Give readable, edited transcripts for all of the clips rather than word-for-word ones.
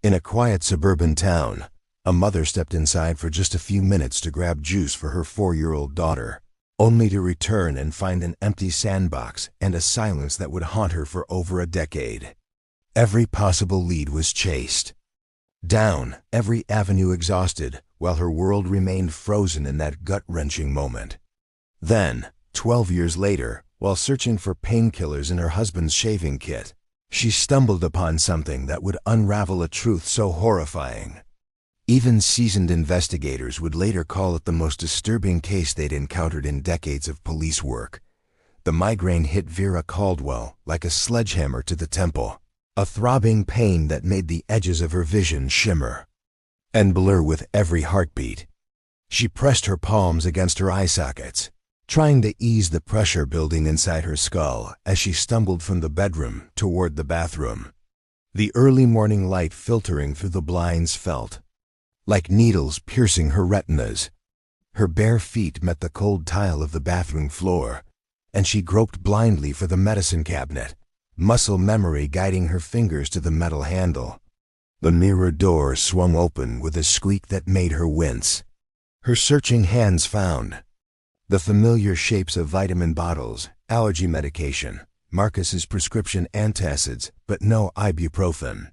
In a quiet suburban town, a mother stepped inside for just a few minutes to grab juice for her 4-year-old daughter, only to return and find an empty sandbox and a silence that would haunt her for over a decade. Every possible lead was chased down, every avenue exhausted, while her world remained frozen in that gut-wrenching moment. Then, 12 years later, while searching for painkillers in her husband's shaving kit, she stumbled upon something that would unravel a truth so horrifying. Even seasoned investigators would later call it the most disturbing case they'd encountered in decades of police work. The migraine hit Vera Caldwell like a sledgehammer to the temple, a throbbing pain that made the edges of her vision shimmer and blur with every heartbeat. She pressed her palms against her eye sockets, trying to ease the pressure building inside her skull as she stumbled from the bedroom toward the bathroom. The early morning light filtering through the blinds felt like needles piercing her retinas. Her bare feet met the cold tile of the bathroom floor, and she groped blindly for the medicine cabinet, muscle memory guiding her fingers to the metal handle. The mirror door swung open with a squeak that made her wince. Her searching hands found the familiar shapes of vitamin bottles, allergy medication, Marcus's prescription antacids, but no ibuprofen.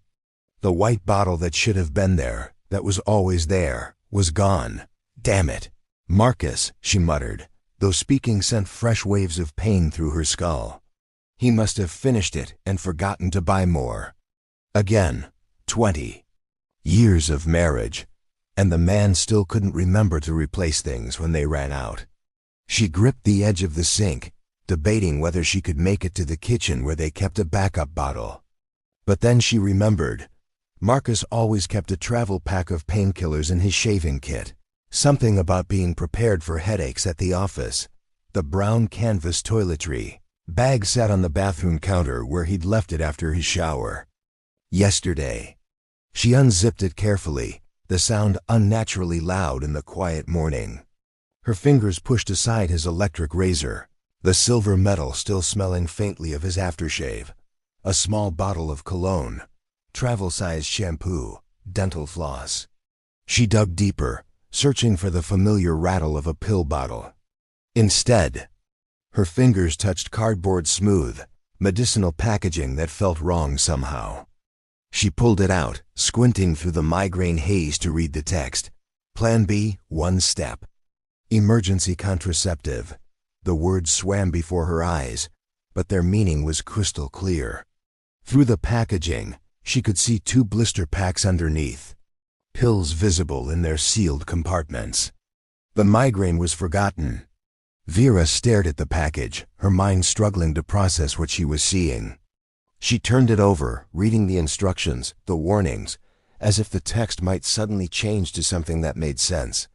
The white bottle that should have been there, that was always there, was gone. Damn it. Marcus, she muttered, though speaking sent fresh waves of pain through her skull. He must have finished it and forgotten to buy more. Again, 20 years of marriage, and the man still couldn't remember to replace things when they ran out. She gripped the edge of the sink, debating whether she could make it to the kitchen where they kept a backup bottle. But then she remembered. Marcus always kept a travel pack of painkillers in his shaving kit. Something about being prepared for headaches at the office. The brown canvas toiletry bag sat on the bathroom counter where he'd left it after his shower yesterday. She unzipped it carefully, the sound unnaturally loud in the quiet morning. Her fingers pushed aside his electric razor, the silver metal still smelling faintly of his aftershave, a small bottle of cologne, travel-sized shampoo, dental floss. She dug deeper, searching for the familiar rattle of a pill bottle. Instead, her fingers touched cardboard smooth, medicinal packaging that felt wrong somehow. She pulled it out, squinting through the migraine haze to read the text. Plan B, 1 step. Emergency contraceptive. The words swam before her eyes, but their meaning was crystal clear. Through the packaging, she could see 2 blister packs underneath, pills visible in their sealed compartments. The migraine was forgotten. Vera stared at the package, her mind struggling to process what she was seeing. She turned it over, reading the instructions, the warnings, as if the text might suddenly change to something that made sense.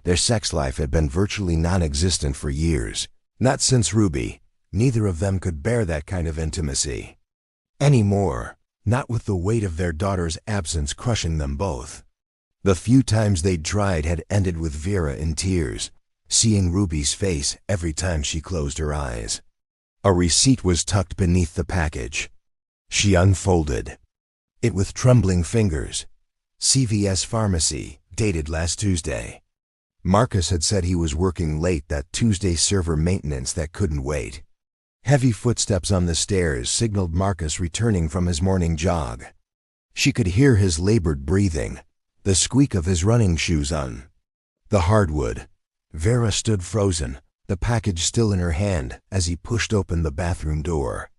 Their sex life had been virtually non-existent for years. Not since Ruby. Neither of them could bear that kind of intimacy anymore, not with the weight of their daughter's absence crushing them both. The few times they'd tried had ended with Vera in tears, seeing Ruby's face every time she closed her eyes. A receipt was tucked beneath the package. She unfolded it with trembling fingers. CVS Pharmacy, dated last Tuesday. Marcus had said he was working late that Tuesday, server maintenance that couldn't wait. Heavy footsteps on the stairs signaled Marcus returning from his morning jog. She could hear his labored breathing, the squeak of his running shoes on the hardwood. Vera stood frozen, the package still in her hand, as he pushed open the bathroom door.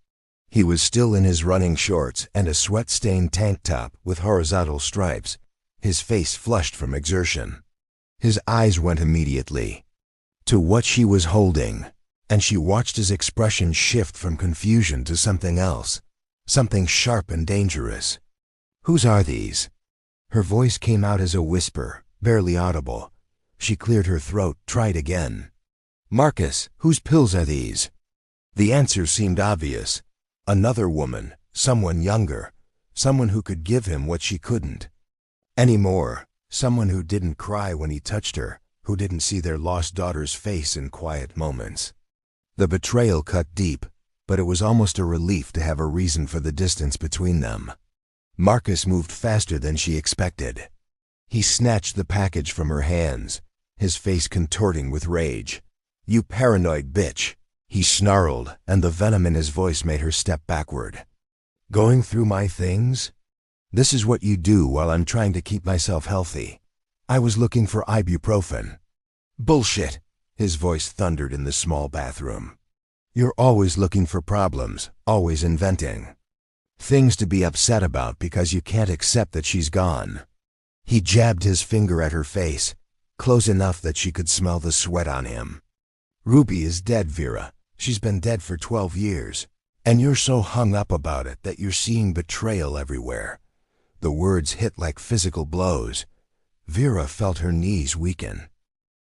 He was still in his running shorts and a sweat-stained tank top with horizontal stripes, his face flushed from exertion. His eyes went immediately to what she was holding, and she watched his expression shift from confusion to something else, something sharp and dangerous. "Whose are these?" Her voice came out as a whisper, barely audible. She cleared her throat, tried again. "Marcus, whose pills are these?" The answer seemed obvious. Another woman, someone younger, someone who could give him what she couldn't anymore. Someone who didn't cry when he touched her, who didn't see their lost daughter's face in quiet moments. The betrayal cut deep, but it was almost a relief to have a reason for the distance between them. Marcus moved faster than she expected. He snatched the package from her hands, his face contorting with rage. "You paranoid bitch," he snarled, and the venom in his voice made her step backward. "Going through my things? This is what you do while I'm trying to keep myself healthy. I was looking for ibuprofen." "Bullshit," his voice thundered in the small bathroom. "You're always looking for problems, always inventing things to be upset about because you can't accept that she's gone." He jabbed his finger at her face, close enough that she could smell the sweat on him. "Ruby is dead, Vera. She's been dead for 12 years. And you're so hung up about it that you're seeing betrayal everywhere." The words hit like physical blows. Vera felt her knees weaken.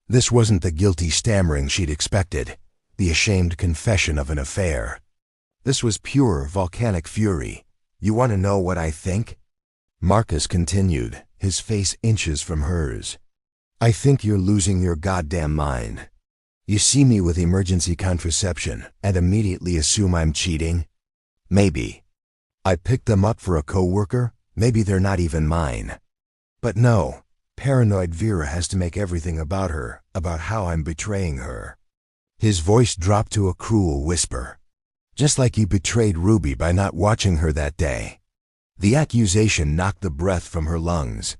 This wasn't the guilty stammering she'd expected, the ashamed confession of an affair. This was pure volcanic fury. "You want to know what I think?" Marcus continued, his face inches from hers. "I think you're losing your goddamn mind. You see me with emergency contraception and immediately assume I'm cheating? Maybe. I picked them up for a coworker, maybe they're not even mine. But no, paranoid Vera has to make everything about her, about how I'm betraying her." His voice dropped to a cruel whisper. "Just like you betrayed Ruby by not watching her that day." The accusation knocked the breath from her lungs.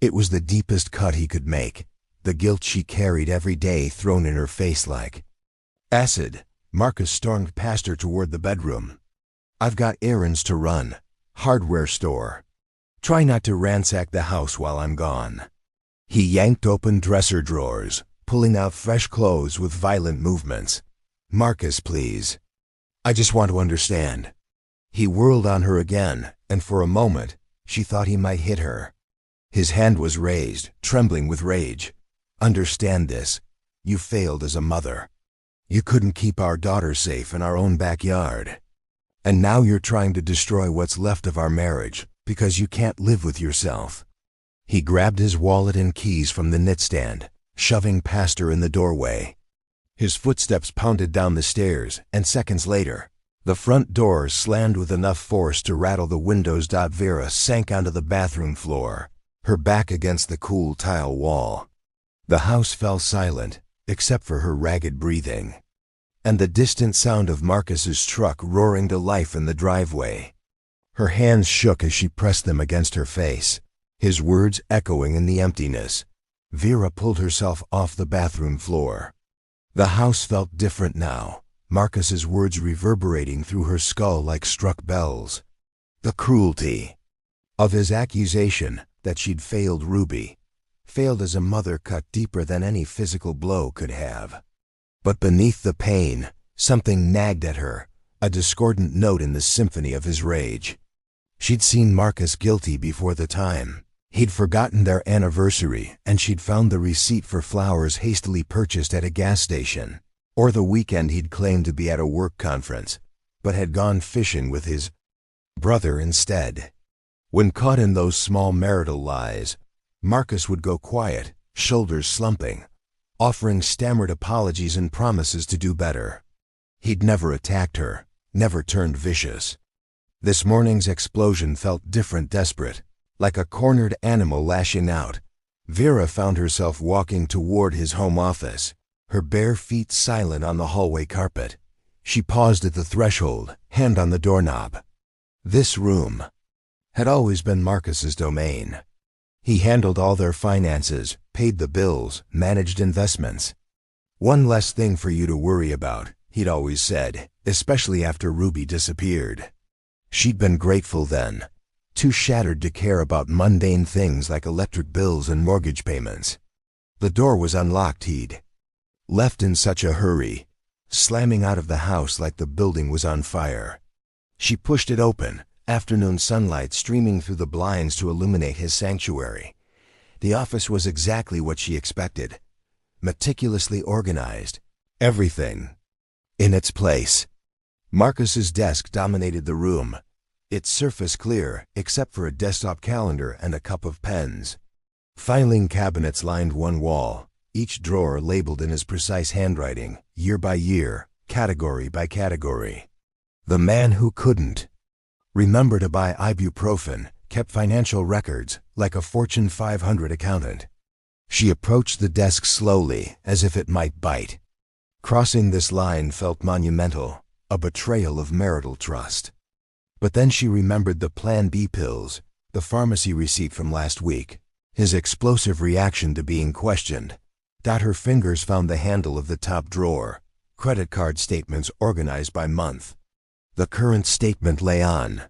It was the deepest cut he could make, the guilt she carried every day thrown in her face like acid. Marcus stormed past her toward the bedroom. "I've got errands to run. Hardware store. Try not to ransack the house while I'm gone." He yanked open dresser drawers, pulling out fresh clothes with violent movements. "Marcus, please. I just want to understand." He whirled on her again, and for a moment, she thought he might hit her. His hand was raised, trembling with rage. "Understand this. You failed as a mother. You couldn't keep our daughter safe in our own backyard. And now you're trying to destroy what's left of our marriage because you can't live with yourself." He grabbed his wallet and keys from the nightstand, shoving past her in the doorway. His footsteps pounded down the stairs, and seconds later, the front door slammed with enough force to rattle the windows. Vera sank onto the bathroom floor, her back against the cool tile wall. The house fell silent, except for her ragged breathing, and the distant sound of Marcus's truck roaring to life in the driveway. Her hands shook as she pressed them against her face, his words echoing in the emptiness. Vera pulled herself off the bathroom floor. The house felt different now, Marcus's words reverberating through her skull like struck bells. The cruelty of his accusation that she'd failed Ruby, failed as a mother, cut deeper than any physical blow could have. But beneath the pain, something nagged at her, a discordant note in the symphony of his rage. She'd seen Marcus guilty before the time. He'd forgotten their anniversary, and she'd found the receipt for flowers hastily purchased at a gas station, or the weekend he'd claimed to be at a work conference, but had gone fishing with his brother instead. When caught in those small marital lies, Marcus would go quiet, shoulders slumping, offering stammered apologies and promises to do better. He'd never attacked her, never turned vicious. This morning's explosion felt different, desperate, like a cornered animal lashing out. Vera found herself walking toward his home office, her bare feet silent on the hallway carpet. She paused at the threshold, hand on the doorknob. This room had always been Marcus's domain. He handled all their finances, paid the bills, managed investments. "One less thing for you to worry about," he'd always said, especially after Ruby disappeared. She'd been grateful then, too shattered to care about mundane things like electric bills and mortgage payments. The door was unlocked. He'd left in such a hurry, slamming out of the house like the building was on fire. She pushed it open, afternoon sunlight streaming through the blinds to illuminate his sanctuary. The office was exactly what she expected, meticulously organized, everything in its place. Marcus's desk dominated the room, its surface clear except for a desktop calendar and a cup of pens. Filing cabinets lined one wall, each drawer labeled in his precise handwriting, year by year, category by category. The man who couldn't remember to buy ibuprofen kept financial records like a Fortune 500 accountant. She approached the desk slowly, as if it might bite. Crossing this line felt monumental, a betrayal of marital trust. But then she remembered the Plan B pills, the pharmacy receipt from last week, his explosive reaction to being questioned. Her fingers found the handle of the top drawer, credit card statements organized by month. The current statement lay on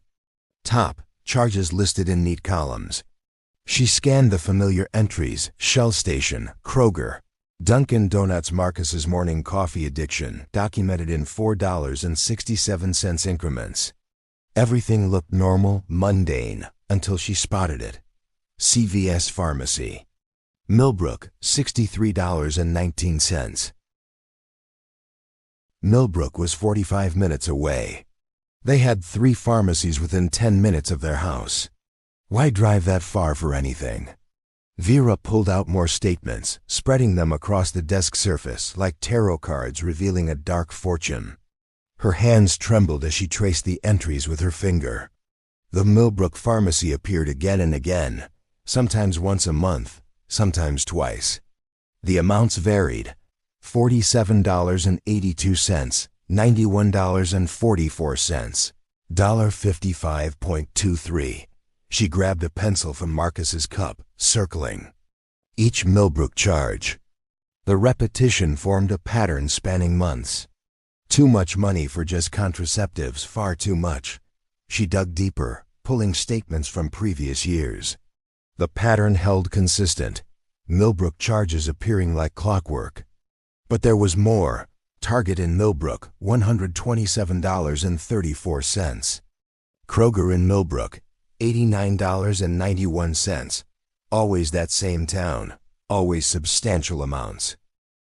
top, charges listed in neat columns. She scanned the familiar entries: Shell Station, Kroger, Dunkin' Donuts. Marcus's morning coffee addiction, documented in $4.67 increments. Everything looked normal, mundane, until she spotted it. CVS Pharmacy. Millbrook, $63.19. Millbrook was 45 minutes away. They had 3 pharmacies within 10 minutes of their house. Why drive that far for anything? Vera pulled out more statements, spreading them across the desk surface like tarot cards revealing a dark fortune. Her hands trembled as she traced the entries with her finger. The Millbrook pharmacy appeared again and again, sometimes once a month, sometimes twice. The amounts varied: $47.82, $91.44, $55.23. She grabbed a pencil from Marcus's cup, circling each Millbrook charge. The repetition formed a pattern spanning months. Too much money for just contraceptives, far too much. She dug deeper, pulling statements from previous years. The pattern held consistent, Millbrook charges appearing like clockwork. But there was more. Target in Millbrook, $127.34. Kroger in Millbrook, $89.91. Always that same town, always substantial amounts.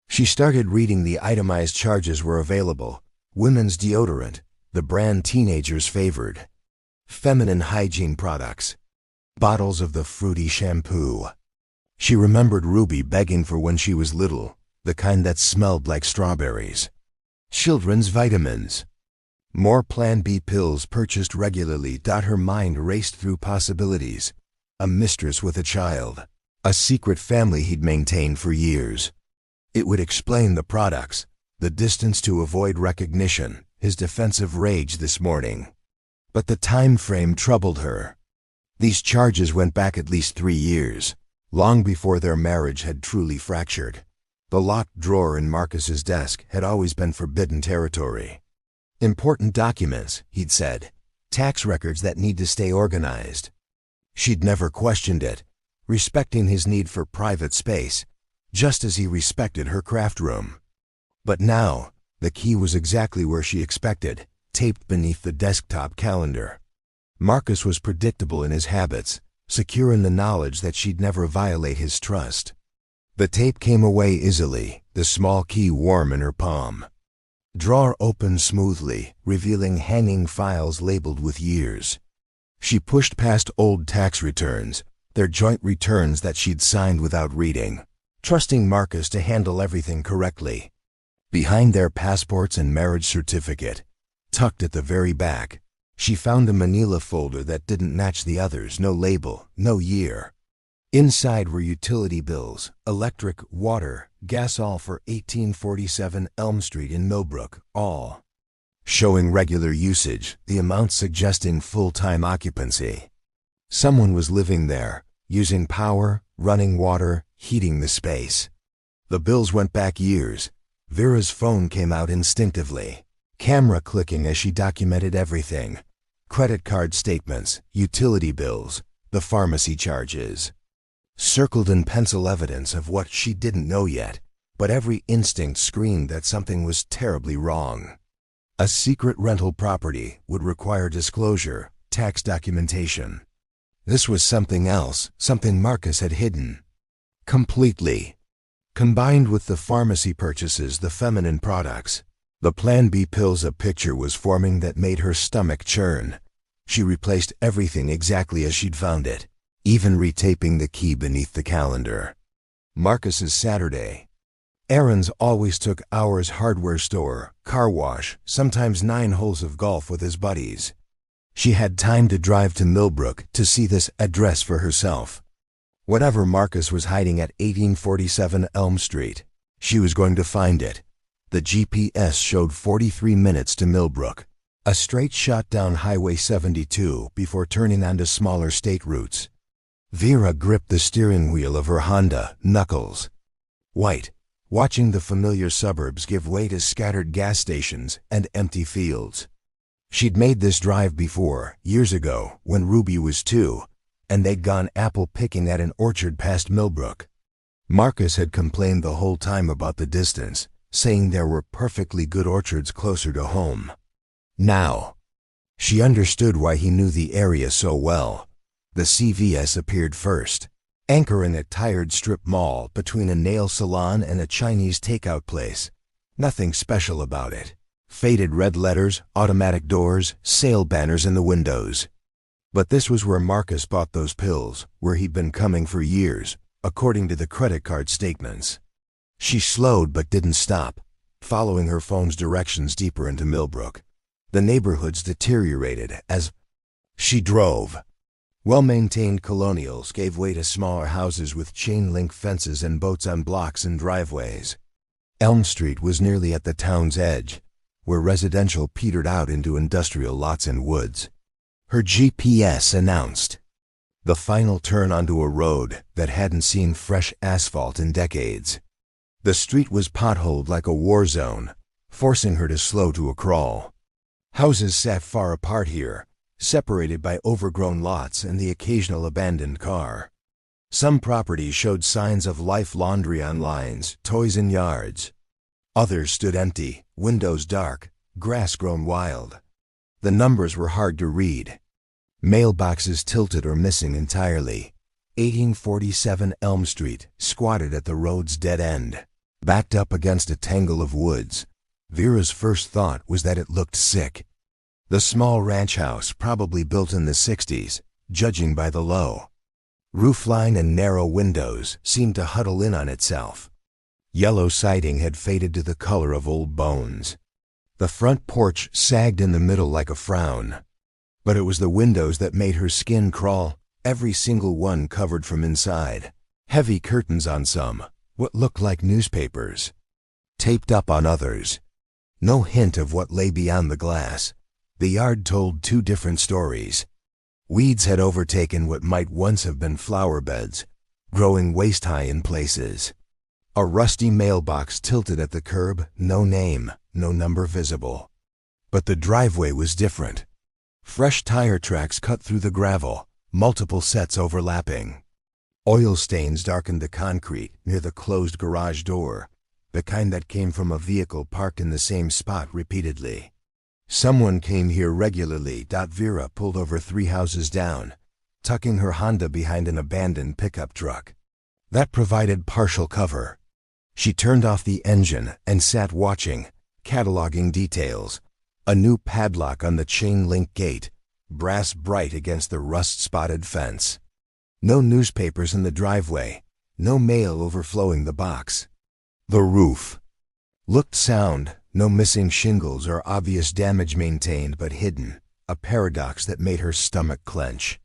She started reading the itemized charges were available: women's deodorant, the brand teenagers favored; feminine hygiene products; bottles of the fruity shampoo. She remembered Ruby begging for when she was little, the kind that smelled like strawberries. Children's vitamins. More Plan B pills purchased regularly. Her mind raced through possibilities. A mistress with a child. A secret family he'd maintained for years. It would explain the products, the distance to avoid recognition, his defensive rage this morning. But the time frame troubled her. These charges went back at least 3 years, long before their marriage had truly fractured. The locked drawer in Marcus's desk had always been forbidden territory. Important documents, he'd said. Tax records that need to stay organized. She'd never questioned it, respecting his need for private space, just as he respected her craft room. But now, the key was exactly where she expected, taped beneath the desktop calendar. Marcus was predictable in his habits, secure in the knowledge that she'd never violate his trust. The tape came away easily, the small key warm in her palm. Drawer opened smoothly, revealing hanging files labeled with years. She pushed past old tax returns, their joint returns that she'd signed without reading, trusting Marcus to handle everything correctly. Behind their passports and marriage certificate, tucked at the very back, she found a manila folder that didn't match the others, no label, no year. Inside were utility bills, electric, water, gas, all for 1847 Elm Street in Millbrook, all showing regular usage, the amounts suggesting full-time occupancy. Someone was living there, using power, running water, heating the space. The bills went back years. Vera's phone came out instinctively, camera clicking as she documented everything: credit card statements, utility bills, the pharmacy charges. Circled in pencil evidence of what she didn't know yet, but every instinct screamed that something was terribly wrong. A secret rental property would require disclosure, tax documentation. This was something else, something Marcus had hidden completely. Combined with the pharmacy purchases, the feminine products, the Plan B pills, a picture was forming that made her stomach churn. She replaced everything exactly as she'd found it, even retaping the key beneath the calendar. Marcus's Saturday. Errands always took hours: hardware store, car wash, sometimes 9 holes of golf with his buddies. She had time to drive to Millbrook to see this address for herself. Whatever Marcus was hiding at 1847 Elm Street, she was going to find it. The GPS showed 43 minutes to Millbrook, a straight shot down Highway 72 before turning onto smaller state routes. Vera gripped the steering wheel of her Honda, knuckles white, watching the familiar suburbs give way to scattered gas stations and empty fields. She'd made this drive before, years ago, when Ruby was 2, and they'd gone apple picking at an orchard past Millbrook. Marcus had complained the whole time about the distance, saying there were perfectly good orchards closer to home. Now, she understood why he knew the area so well. The CVS appeared first, anchoring a tired strip mall between a nail salon and a Chinese takeout place. Nothing special about it. Faded red letters, automatic doors, sale banners in the windows. But this was where Marcus bought those pills, where he'd been coming for years, according to the credit card statements. She slowed but didn't stop, following her phone's directions deeper into Millbrook. The neighborhoods deteriorated as she drove. Well-maintained colonials gave way to smaller houses with chain-link fences and boats on blocks and driveways. Elm Street was nearly at the town's edge, where residential petered out into industrial lots and woods. Her GPS announced the final turn onto a road that hadn't seen fresh asphalt in decades. The street was potholed like a war zone, forcing her to slow to a crawl. Houses sat far apart here, separated by overgrown lots and the occasional abandoned car. Some properties showed signs of Life laundry on lines, toys in yards. Others stood empty, windows dark, grass grown wild. The numbers were hard to read. Mailboxes tilted or missing entirely. 1847 Elm Street squatted at the road's dead end, backed up against a tangle of woods. Vera's first thought was that it looked sick. The small ranch house, probably built in the 60s, judging by the low roofline and narrow windows, seemed to huddle in on itself. Yellow siding had faded to the color of old bones. The front porch sagged in the middle like a frown. But it was the windows that made her skin crawl, every single one covered from inside. Heavy curtains on some, what looked like newspapers. Taped up on others. No hint of what lay beyond the glass. The yard told two different stories. Weeds had overtaken what might once have been flower beds, growing waist-high in places. A rusty mailbox tilted at the curb, no name, no number visible. But the driveway was different. Fresh tire tracks cut through the gravel, multiple sets overlapping. Oil stains darkened the concrete near the closed garage door, the kind that came from a vehicle parked in the same spot repeatedly. Someone came here regularly. Vera pulled over 3 houses down, tucking her Honda behind an abandoned pickup truck. That provided partial cover. She turned off the engine and sat watching, cataloging details. A new padlock on the chain-link gate, brass bright against the rust-spotted fence. No newspapers in the driveway, no mail overflowing the box. The roof looked sound, no missing shingles or obvious damage maintained but hidden, a paradox that made her stomach clench.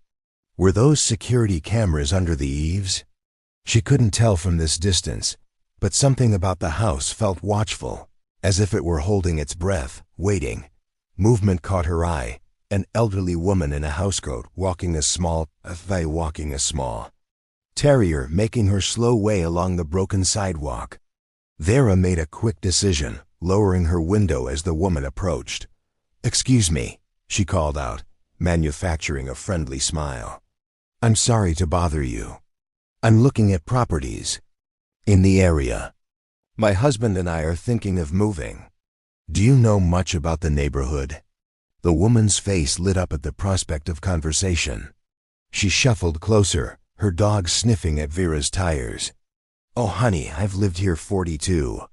Were those security cameras under the eaves? She couldn't tell from this distance, but something about the house felt watchful, as if it were holding its breath, waiting. Movement caught her eye, an elderly woman in a housecoat walking a small terrier making her slow way along the broken sidewalk. Vera made a quick decision, lowering her window as the woman approached. "Excuse me," she called out, manufacturing a friendly smile. "I'm sorry to bother you. I'm looking at properties in the area. My husband and I are thinking of moving. Do you know much about the neighborhood?" The woman's face lit up at the prospect of conversation. She shuffled closer, her dog sniffing at Vera's tires. "Oh, honey, I've lived here 42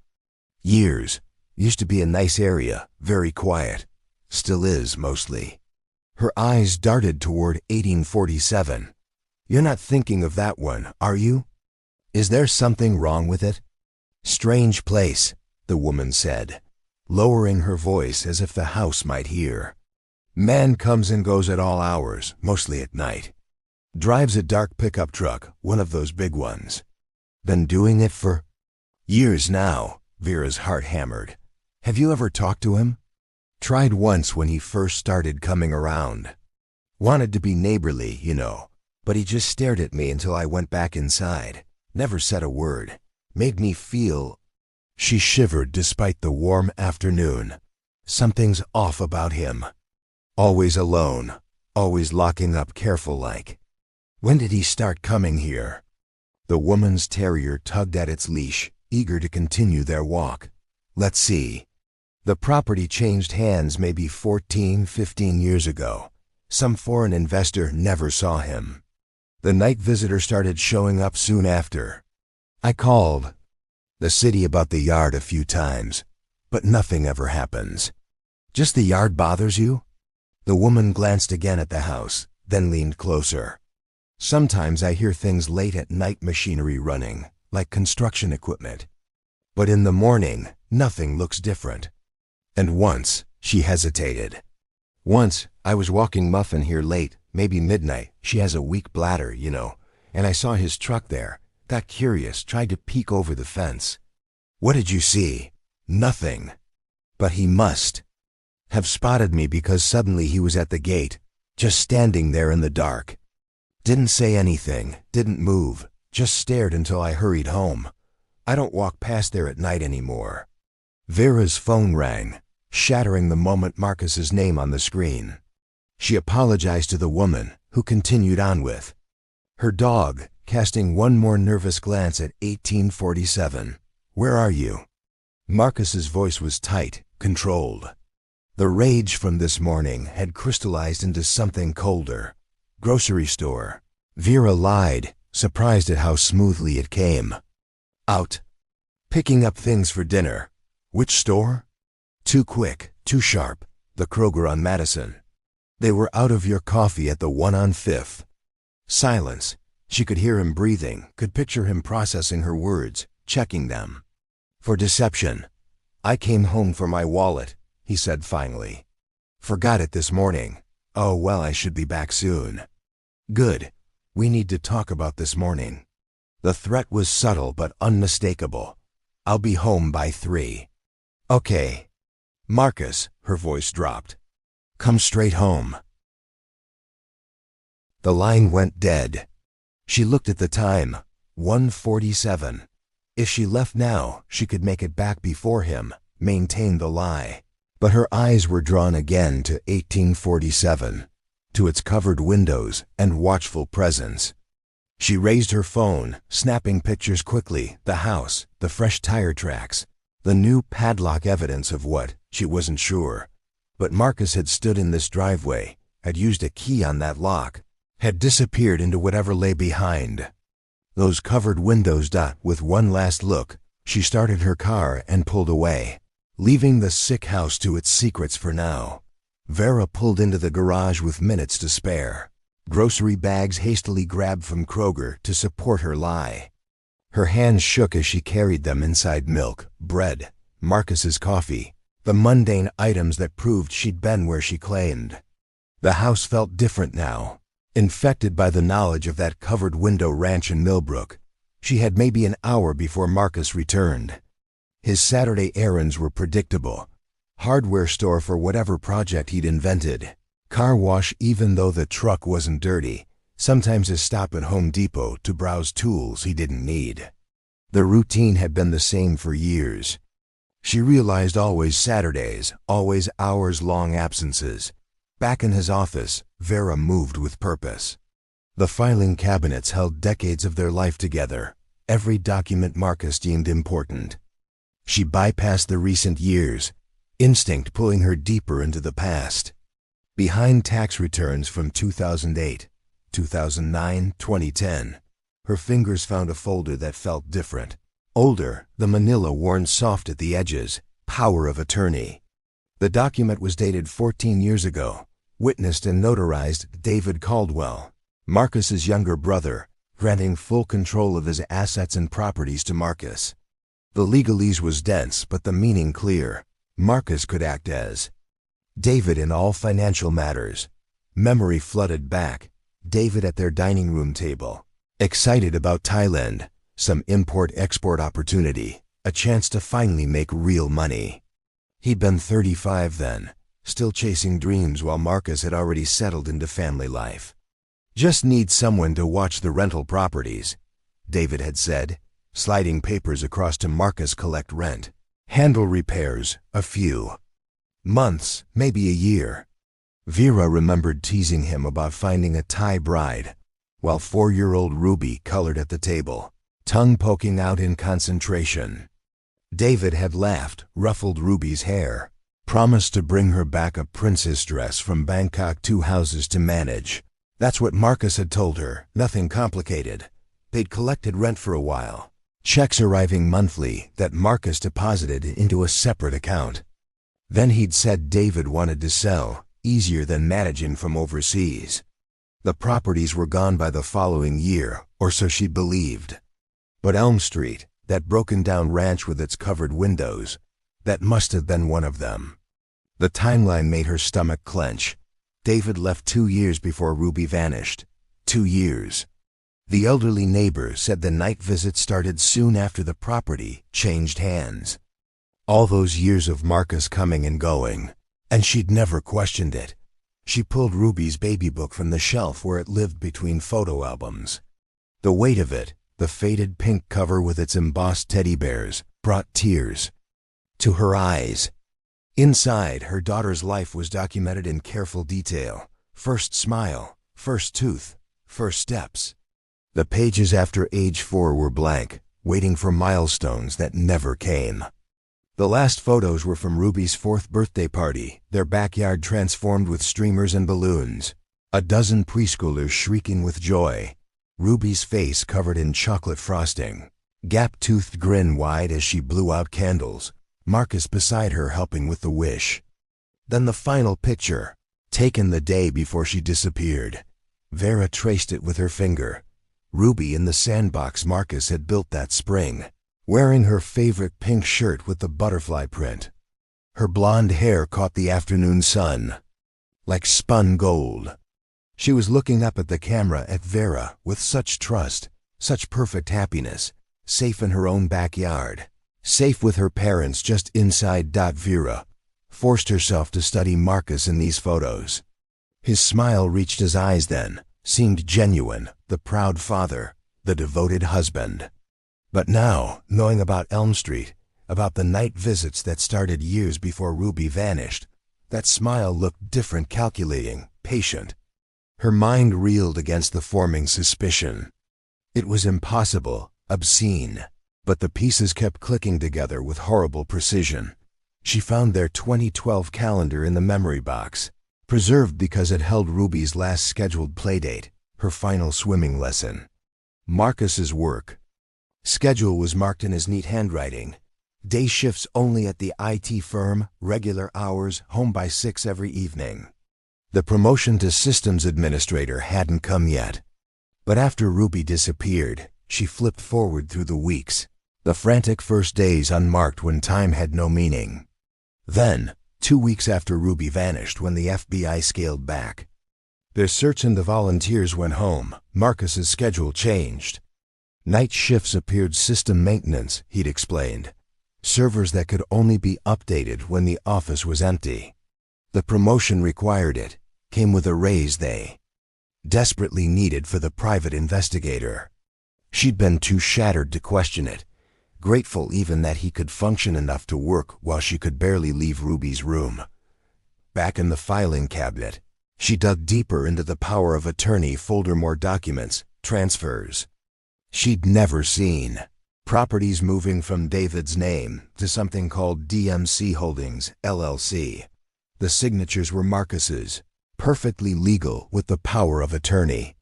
years. Used to be a nice area, very quiet. Still is, mostly." Her eyes darted toward 1847. "You're not thinking of that one, are you? Is there something wrong with it?" "Strange place," the woman said, lowering her voice as if the house might hear. Man comes and goes at all hours, mostly at night. Drives a dark pickup truck, one of those big ones. Been doing it for years now. Vera's heart hammered. Have you ever talked to him? Tried once when he first started coming around. Wanted to be neighborly, you know, but he just stared at me until I went back inside. Never said a word. Made me feel... She shivered despite the warm afternoon. Something's off about him. Always alone. Always locking up careful like. When did he start coming here? The woman's terrier tugged at its leash, eager to continue their walk. Let's see. The property changed hands maybe 14, 15 years ago. Some foreign investor never saw him. The night visitor started showing up soon after. I called the city about the yard a few times, but nothing ever happens. Just the yard bothers you? The woman glanced again at the house, then leaned closer. Sometimes I hear things late at night, machinery running, like construction equipment. But in the morning, nothing looks different. And once, she hesitated. Once, I was walking Muffin here late, maybe midnight. She has a weak bladder, you know, and I saw his truck there. Got curious, tried to peek over the fence. What did you see? Nothing. But he must have spotted me because suddenly he was at the gate, just standing there in the dark. Didn't say anything, didn't move, just stared until I hurried home. I don't walk past there at night anymore. Vera's phone rang, shattering the moment Marcus's name on the screen. She apologized to the woman, who continued on with her dog, casting one more nervous glance at 1847. Where are you? Marcus's voice was tight, controlled. The rage from this morning had crystallized into something colder. Grocery store. Vera lied, surprised at how smoothly it came. Out. Picking up things for dinner. Which store? Too quick, too sharp. The Kroger on Madison. They were out of your coffee at the one on Fifth. Silence. She could hear him breathing, could picture him processing her words, checking them. For deception. I came home for my wallet, he said finally. Forgot it this morning. Oh, well, I should be back soon. Good. We need to talk about this morning. The threat was subtle but unmistakable. I'll be home by 3. Okay. Marcus, her voice dropped. Come straight home. The line went dead. She looked at the time. 1:47. If she left now, she could make it back before him, maintain the lie. But her eyes were drawn again to 1847, to its covered windows and watchful presence. She raised her phone, snapping pictures quickly, the house, the fresh tire tracks, the new padlock, evidence of what, she wasn't sure. But Marcus had stood in this driveway, had used a key on that lock, had disappeared into whatever lay behind. Those covered windows. With one last look, she started her car and pulled away, leaving the sick house to its secrets for now. Vera pulled into the garage with minutes to spare. Grocery bags hastily grabbed from Kroger to support her lie. Her hands shook as she carried them inside milk, bread, Marcus's coffee, the mundane items that proved she'd been where she claimed. The house felt different now, infected by the knowledge of that covered window ranch in Millbrook. She had maybe an hour before Marcus returned. His Saturday errands were predictable. Hardware store for whatever project he'd invented. Car wash even though the truck wasn't dirty. Sometimes a stop at Home Depot to browse tools he didn't need. The routine had been the same for years. She realized always Saturdays, always hours-long absences. Back in his office, Vera moved with purpose. The filing cabinets held decades of their life together, every document Marcus deemed important. She bypassed the recent years, instinct pulling her deeper into the past. Behind tax returns from 2008, 2009, 2010, her fingers found a folder that felt different. Older, the manila worn soft at the edges, power of attorney. The document was dated 14 years ago, witnessed and notarized David Caldwell, Marcus's younger brother, granting full control of his assets and properties to Marcus. The legalese was dense but the meaning clear. Marcus could act as David in all financial matters. Memory flooded back. David at their dining room table, excited about Thailand, some import-export opportunity, a chance to finally make real money. He'd been 35 then, still chasing dreams while Marcus had already settled into family life. Just need someone to watch the rental properties, David had said, sliding papers across to Marcus collect rent. Handle repairs, a few months, maybe a year. Vera remembered teasing him about finding a Thai bride, while 4-year-old Ruby colored at the table, tongue poking out in concentration. David had laughed, ruffled Ruby's hair, promised to bring her back a princess dress from Bangkok, 2 houses to manage. That's what Marcus had told her, nothing complicated. They'd collected rent for a while, checks arriving monthly that Marcus deposited into a separate account. Then he'd said David wanted to sell, easier than managing from overseas. The properties were gone by the following year, or so she believed. But Elm Street, that broken-down ranch with its covered windows, that must have been one of them. The timeline made her stomach clench. David left 2 years before Ruby vanished. 2 years. The elderly neighbor said the night visit started soon after the property changed hands. All those years of Marcus coming and going, and she'd never questioned it. She pulled Ruby's baby book from the shelf where it lived between photo albums. The weight of it, the faded pink cover with its embossed teddy bears, brought tears to her eyes. Inside, her daughter's life was documented in careful detail. First smile, first tooth, first steps. The pages after age 4 were blank, waiting for milestones that never came. The last photos were from Ruby's 4th birthday party, their backyard transformed with streamers and balloons. A dozen preschoolers shrieking with joy. Ruby's face covered in chocolate frosting. Gap-toothed grin wide as she blew out candles. Marcus beside her helping with the wish. Then the final picture, taken the day before she disappeared. Vera traced it with her finger. Ruby in the sandbox Marcus had built that spring, wearing her favorite pink shirt with the butterfly print. Her blonde hair caught the afternoon sun, like spun gold. She was looking up at the camera at Vera with such trust, such perfect happiness, safe in her own backyard, safe with her parents just inside. Vera forced herself to study Marcus in these photos. His smile reached his eyes then, seemed genuine, the proud father, the devoted husband. But now, knowing about Elm Street, about the night visits that started years before Ruby vanished, that smile looked different, calculating, patient. Her mind reeled against the forming suspicion. It was impossible, obscene, but the pieces kept clicking together with horrible precision. She found their 2012 calendar in the memory box, preserved because it held Ruby's last scheduled playdate, her final swimming lesson. Marcus's work schedule was marked in his neat handwriting. Day shifts only at the IT firm, regular hours, home by 6 every evening. The promotion to systems administrator hadn't come yet. But after Ruby disappeared, she flipped forward through the weeks, the frantic first days unmarked when time had no meaning. Then, 2 weeks after Ruby vanished, when the FBI scaled back their search and the volunteers went home, Marcus's schedule changed. Night shifts appeared, system maintenance, he'd explained. Servers that could only be updated when the office was empty. The promotion required it, came with a raise they desperately needed for the private investigator. She'd been too shattered to question it, grateful even that he could function enough to work while she could barely leave Ruby's room. Back in the filing cabinet, she dug deeper into the power of attorney folder, more documents, transfers she'd never seen. Properties moving from David's name to something called DMC Holdings, LLC. The signatures were Marcus's, perfectly legal with the power of attorney.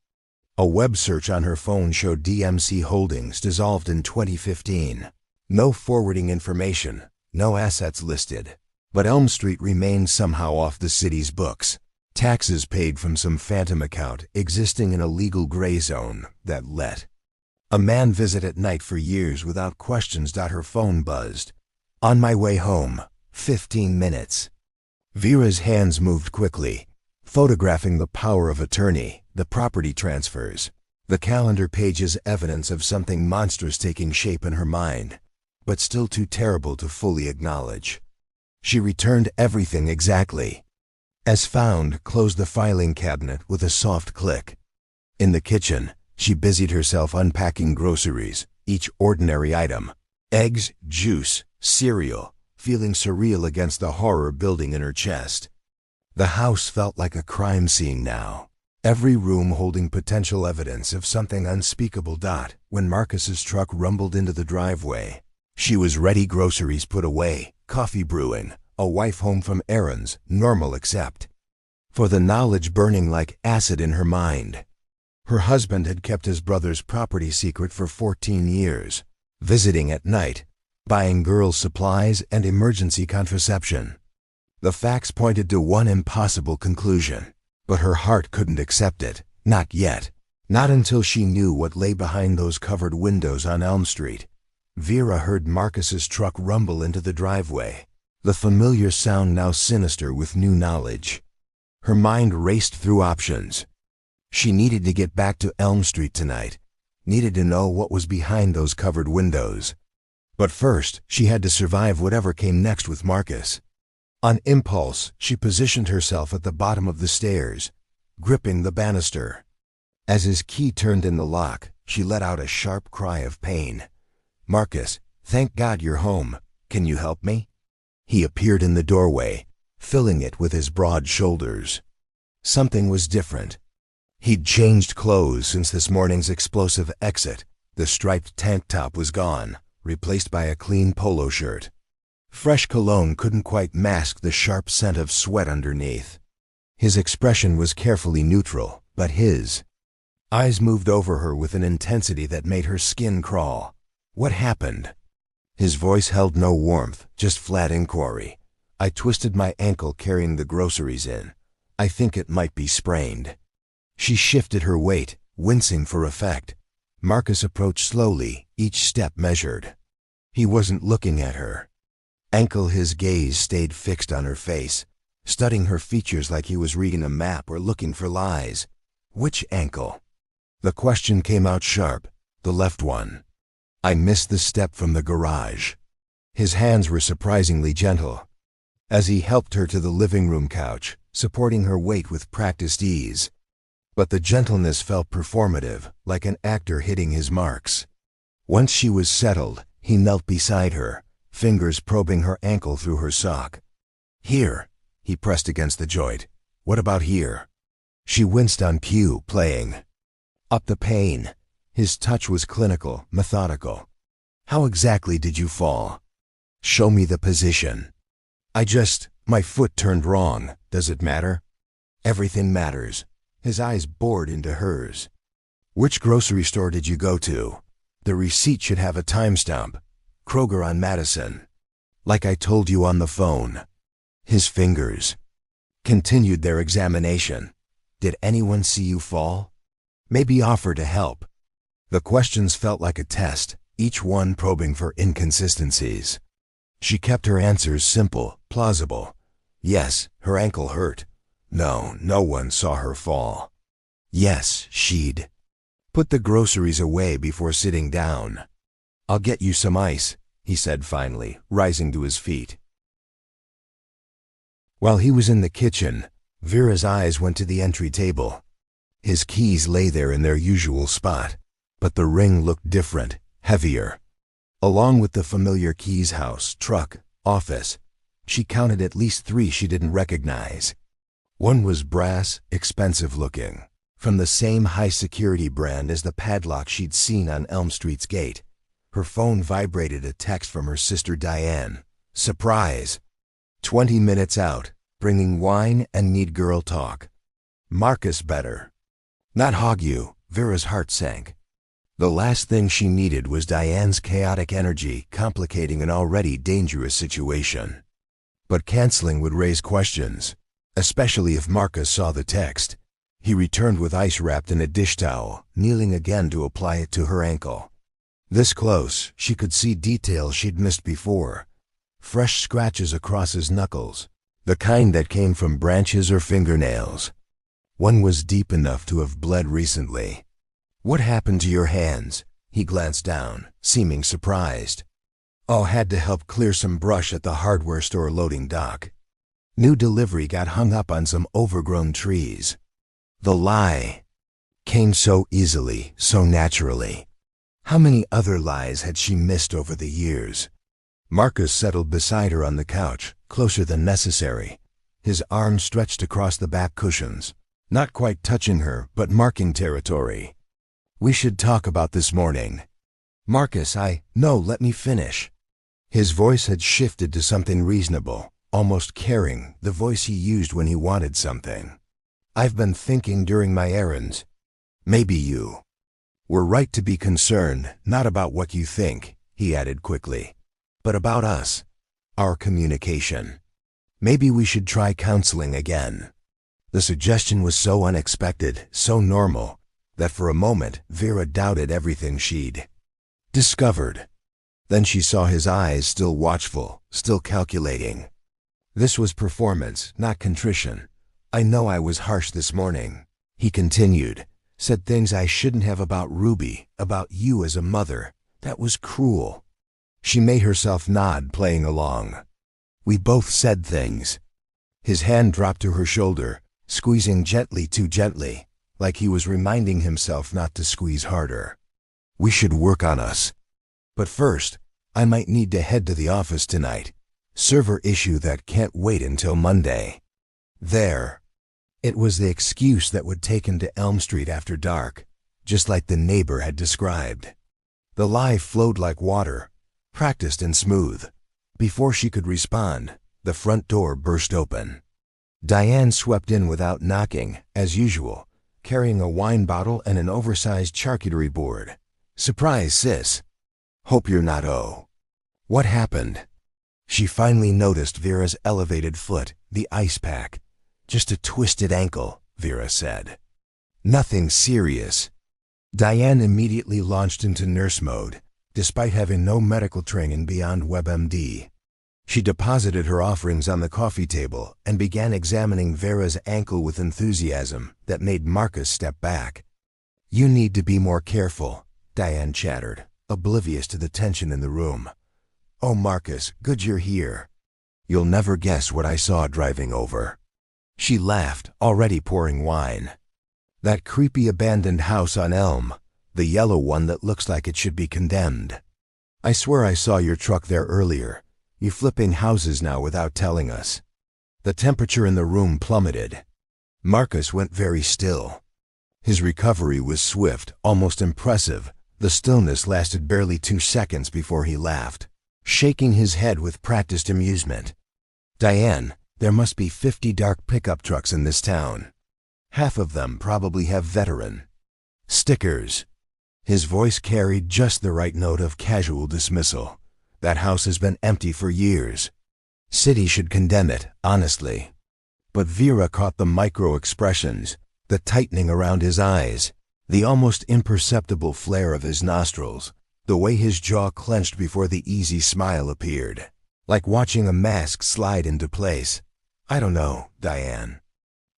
A web search on her phone showed DMC Holdings dissolved in 2015. No forwarding information, no assets listed. But Elm Street remained somehow off the city's books. Taxes paid from some phantom account existing in a legal gray zone that let a man visit at night for years without questions. Her phone buzzed. On my way home, 15 minutes. Vera's hands moved quickly, photographing the power of attorney, the property transfers, the calendar pages, evidence of something monstrous taking shape in her mind, but still too terrible to fully acknowledge. She returned everything exactly. As found, closed the filing cabinet with a soft click. In the kitchen, she busied herself unpacking groceries, each ordinary item: eggs, juice, cereal, feeling surreal against the horror building in her chest. The house felt like a crime scene now, every room holding potential evidence of something unspeakable. When Marcus's truck rumbled into the driveway, she was ready, groceries put away, coffee brewing, a wife home from errands, normal except for the knowledge burning like acid in her mind. Her husband had kept his brother's property secret for 14 years, visiting at night, buying girls' supplies and emergency contraception. The facts pointed to one impossible conclusion, but her heart couldn't accept it, not yet, not until she knew what lay behind those covered windows on Elm Street. Vera heard Marcus's truck rumble into the driveway, the familiar sound now sinister with new knowledge. Her mind raced through options. She needed to get back to Elm Street tonight, needed to know what was behind those covered windows. But first, she had to survive whatever came next with Marcus. On impulse, she positioned herself at the bottom of the stairs, gripping the banister. As his key turned in the lock, she let out a sharp cry of pain. "Marcus, thank God you're home. Can you help me?" He appeared in the doorway, filling it with his broad shoulders. Something was different. He'd changed clothes since this morning's explosive exit. The striped tank top was gone, replaced by a clean polo shirt. Fresh cologne couldn't quite mask the sharp scent of sweat underneath. His expression was carefully neutral, but his eyes moved over her with an intensity that made her skin crawl. "What happened?" His voice held no warmth, just flat inquiry. "I twisted my ankle carrying the groceries in. I think it might be sprained." She shifted her weight, wincing for effect. Marcus approached slowly, each step measured. He wasn't looking at her. His gaze stayed fixed on her face, studying her features like he was reading a map or looking for lies. "Which ankle?" The question came out sharp. "The left one. I missed the step from the garage." His hands were surprisingly gentle, as he helped her to the living room couch, supporting her weight with practiced ease. But the gentleness felt performative, like an actor hitting his marks. Once she was settled, he knelt beside her, fingers probing her ankle through her sock. "Here," he pressed against the joint. "What about here?" She winced on cue, playing up the pain. His touch was clinical, methodical. "How exactly did you fall?" "Show me the position." My foot turned wrong. Does it matter?" "Everything matters." His eyes bored into hers. "Which grocery store did you go to?" "The receipt should have a timestamp. Kroger on Madison." "Like I told you on the phone." His fingers continued their examination. "Did anyone see you fall? Maybe offer to help." The questions felt like a test, each one probing for inconsistencies. She kept her answers simple, plausible. Yes, her ankle hurt. No, no one saw her fall. Yes, she'd put the groceries away before sitting down. "I'll get you some ice," he said finally, rising to his feet. While he was in the kitchen, Vera's eyes went to the entry table. His keys lay there in their usual spot, but the ring looked different, heavier. Along with the familiar keys: house, truck, office, she counted at least 3 she didn't recognize. One was brass, expensive looking, from the same high-security brand as the padlock she'd seen on Elm Street's gate. Her phone vibrated, a text from her sister Diane. "Surprise! 20 minutes out, bringing wine and need girl talk. Marcus better not hog you." Vera's heart sank. The last thing she needed was Diane's chaotic energy complicating an already dangerous situation. But canceling would raise questions, especially if Marcus saw the text. He returned with ice wrapped in a dish towel, kneeling again to apply it to her ankle. This close, she could see details she'd missed before. Fresh scratches across his knuckles, The kind that came from branches or fingernails. One was deep enough to have bled recently. What happened to your hands? He glanced down, seeming surprised. Oh, had to help clear some brush at the hardware store loading dock. New delivery got hung up on some overgrown trees. The lie came so easily, so naturally. How many other lies had she missed over the years? Marcus settled beside her on the couch, closer than necessary. His arm stretched across the back cushions, not quite touching her, but marking territory. We should talk about this morning. Marcus, no, let me finish. His voice had shifted to something reasonable, almost caring, the voice he used when he wanted something. I've been thinking during my errands. Maybe you were right to be concerned, not about what you think, he added quickly, but about us, our communication. Maybe we should try counseling again. The suggestion was so unexpected, so normal, that for a moment Vera doubted everything she'd discovered. Then she saw his eyes, still watchful, still calculating. This was performance, not contrition. I know I was harsh this morning, he continued. Said things I shouldn't have about Ruby, about you as a mother. That was cruel. She made herself nod, playing along. We both said things. His hand dropped to her shoulder, squeezing gently, too gently, like he was reminding himself not to squeeze harder. We should work on us. But first, I might need to head to the office tonight. Server issue that can't wait until Monday. There. It was the excuse that would take him to Elm Street after dark, just like the neighbor had described. The lie flowed like water, practiced and smooth. Before she could respond, the front door burst open. Diane swept in without knocking, as usual, carrying a wine bottle and an oversized charcuterie board. Surprise, sis. Hope you're not What happened? She finally noticed Vera's elevated foot, the ice pack. Just a twisted ankle, Vera said. Nothing serious. Diane immediately launched into nurse mode, despite having no medical training beyond WebMD. She deposited her offerings on the coffee table and began examining Vera's ankle with enthusiasm that made Marcus step back. You need to be more careful, Diane chattered, oblivious to the tension in the room. Oh, Marcus, good you're here. You'll never guess what I saw driving over. She laughed, already pouring wine. That creepy abandoned house on Elm, the yellow one that looks like it should be condemned. I swear I saw your truck there earlier. You flipping houses now without telling us. The temperature in the room plummeted. Marcus went very still. His recovery was swift, almost impressive. The stillness lasted barely 2 seconds before he laughed, shaking his head with practiced amusement. Diane, there must be 50 dark pickup trucks in this town. Half of them probably have veteran stickers. His voice carried just the right note of casual dismissal. That house has been empty for years. City should condemn it, honestly. But Vera caught the micro-expressions, the tightening around his eyes, the almost imperceptible flare of his nostrils, the way his jaw clenched before the easy smile appeared, like watching a mask slide into place. I don't know, Diane